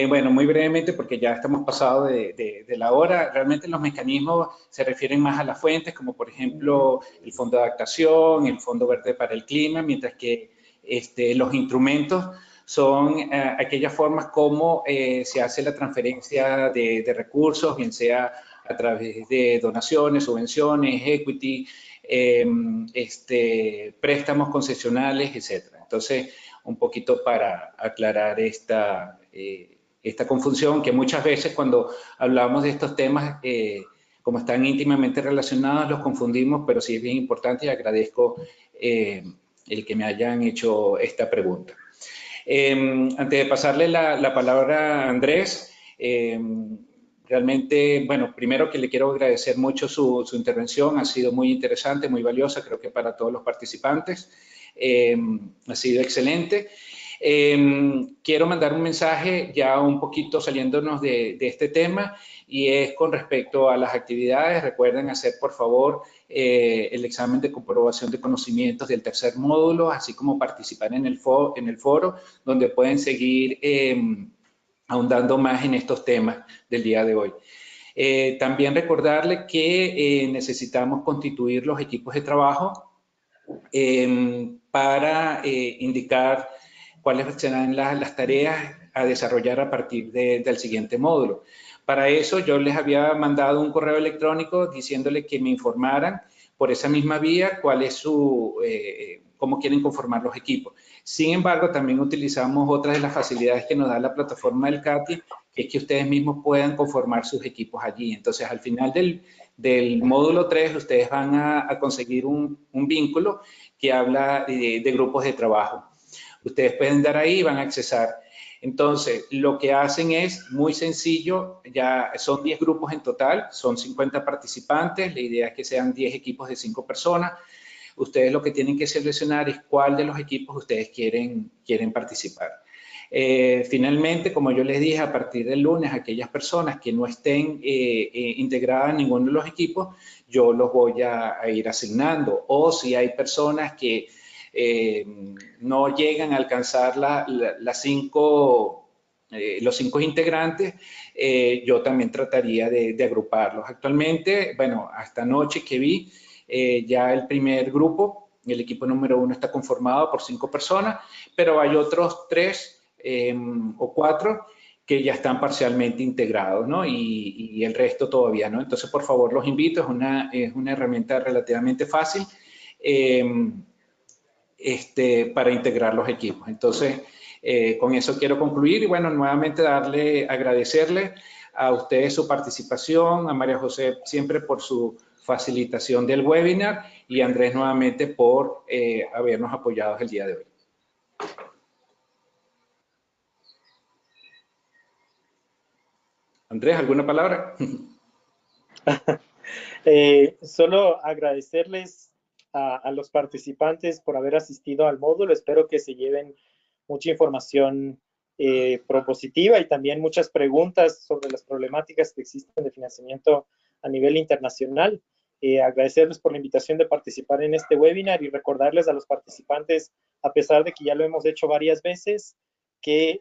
Bueno, muy brevemente, porque ya estamos pasados de la hora, realmente los mecanismos se refieren más a las fuentes, como por ejemplo el Fondo de Adaptación, el Fondo Verde para el Clima, mientras que los instrumentos son aquellas formas como se hace la transferencia de recursos, bien sea a través de donaciones, subvenciones, equity, préstamos concesionales, etcétera. Entonces, un poquito para aclarar esta confusión que muchas veces cuando hablamos de estos temas, como están íntimamente relacionados, los confundimos, pero sí es bien importante y agradezco el que me hayan hecho esta pregunta. Antes de pasarle la palabra a Andrés, realmente, bueno, primero que le quiero agradecer mucho su intervención, ha sido muy interesante, muy valiosa, creo que para todos los participantes, ha sido excelente. Quiero mandar un mensaje ya un poquito saliéndonos de este tema y es con respecto a las actividades. Recuerden hacer, por favor, el examen de comprobación de conocimientos del tercer módulo, así como participar en el foro, donde pueden seguir ahondando más en estos temas del día de hoy. También recordarle que necesitamos constituir los equipos de trabajo para indicar cuáles serán las tareas a desarrollar a partir del siguiente módulo. Para eso yo les había mandado un correo electrónico diciéndole que me informaran por esa misma vía cuál es cómo quieren conformar los equipos. Sin embargo, también utilizamos otras de las facilidades que nos da la plataforma del CATI, que es que ustedes mismos puedan conformar sus equipos allí. Entonces, al final del módulo 3, ustedes van a conseguir un vínculo que habla de grupos de trabajo. Ustedes pueden dar ahí y van a accesar. Entonces, lo que hacen es muy sencillo, ya son 10 grupos en total, son 50 participantes, la idea es que sean 10 equipos de 5 personas. Ustedes lo que tienen que seleccionar es cuál de los equipos ustedes quieren participar. Finalmente, como yo les dije, a partir del lunes, aquellas personas que no estén integradas en ninguno de los equipos, yo los voy a ir asignando. O si hay personas que no llegan a alcanzar los 5 integrantes, yo también trataría de agruparlos. Actualmente, bueno, hasta anoche que vi, ya el primer grupo, el equipo número 1 está conformado por 5 personas, pero hay otros 3 o 4 que ya están parcialmente integrados, ¿no? Y el resto todavía, ¿no? Entonces, por favor, los invito, es una herramienta relativamente fácil para integrar los equipos. Entonces, con eso quiero concluir y, bueno, nuevamente agradecerle a ustedes su participación, a María José siempre por su facilitación del webinar y a Andrés nuevamente por habernos apoyado el día de hoy. Andrés, ¿alguna palabra? Solo agradecerles a los participantes por haber asistido al módulo. Espero que se lleven mucha información propositiva y también muchas preguntas sobre las problemáticas que existen de financiamiento a nivel internacional. Agradecerles por la invitación de participar en este webinar y recordarles a los participantes, a pesar de que ya lo hemos hecho varias veces, que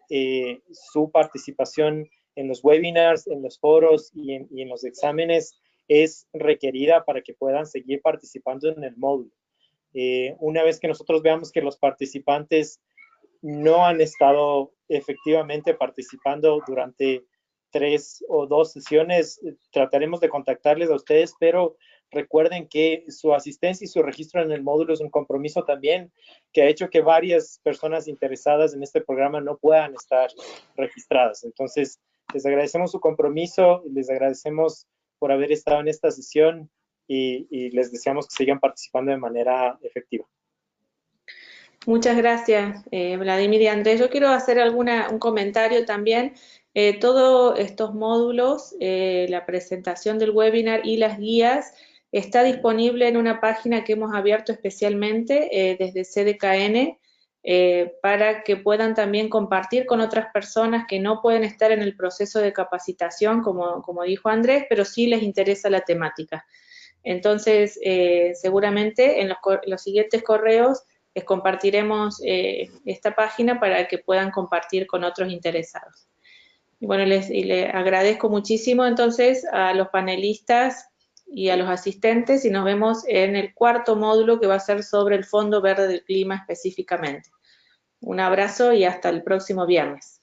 su participación en los webinars, en los foros y en los exámenes es requerida para que puedan seguir participando en el módulo. Una vez que nosotros veamos que los participantes no han estado efectivamente participando durante 3 o 2 sesiones trataremos de contactarles a ustedes, pero recuerden que su asistencia y su registro en el módulo es un compromiso también que ha hecho que varias personas interesadas en este programa no puedan estar registradas. Entonces, les agradecemos su compromiso, les agradecemos por haber estado en esta sesión y les deseamos que sigan participando de manera efectiva. Muchas gracias, Vladimir y Andrés. Yo quiero hacer un comentario también. Todos estos módulos, la presentación del webinar y las guías, está disponible en una página que hemos abierto especialmente desde CDKN para que puedan también compartir con otras personas que no pueden estar en el proceso de capacitación, como dijo Andrés, pero sí les interesa la temática. Entonces, seguramente en los siguientes correos les compartiremos esta página para que puedan compartir con otros interesados. Y bueno, les agradezco muchísimo entonces a los panelistas y a los asistentes y nos vemos en el cuarto módulo que va a ser sobre el Fondo Verde del Clima específicamente. Un abrazo y hasta el próximo viernes.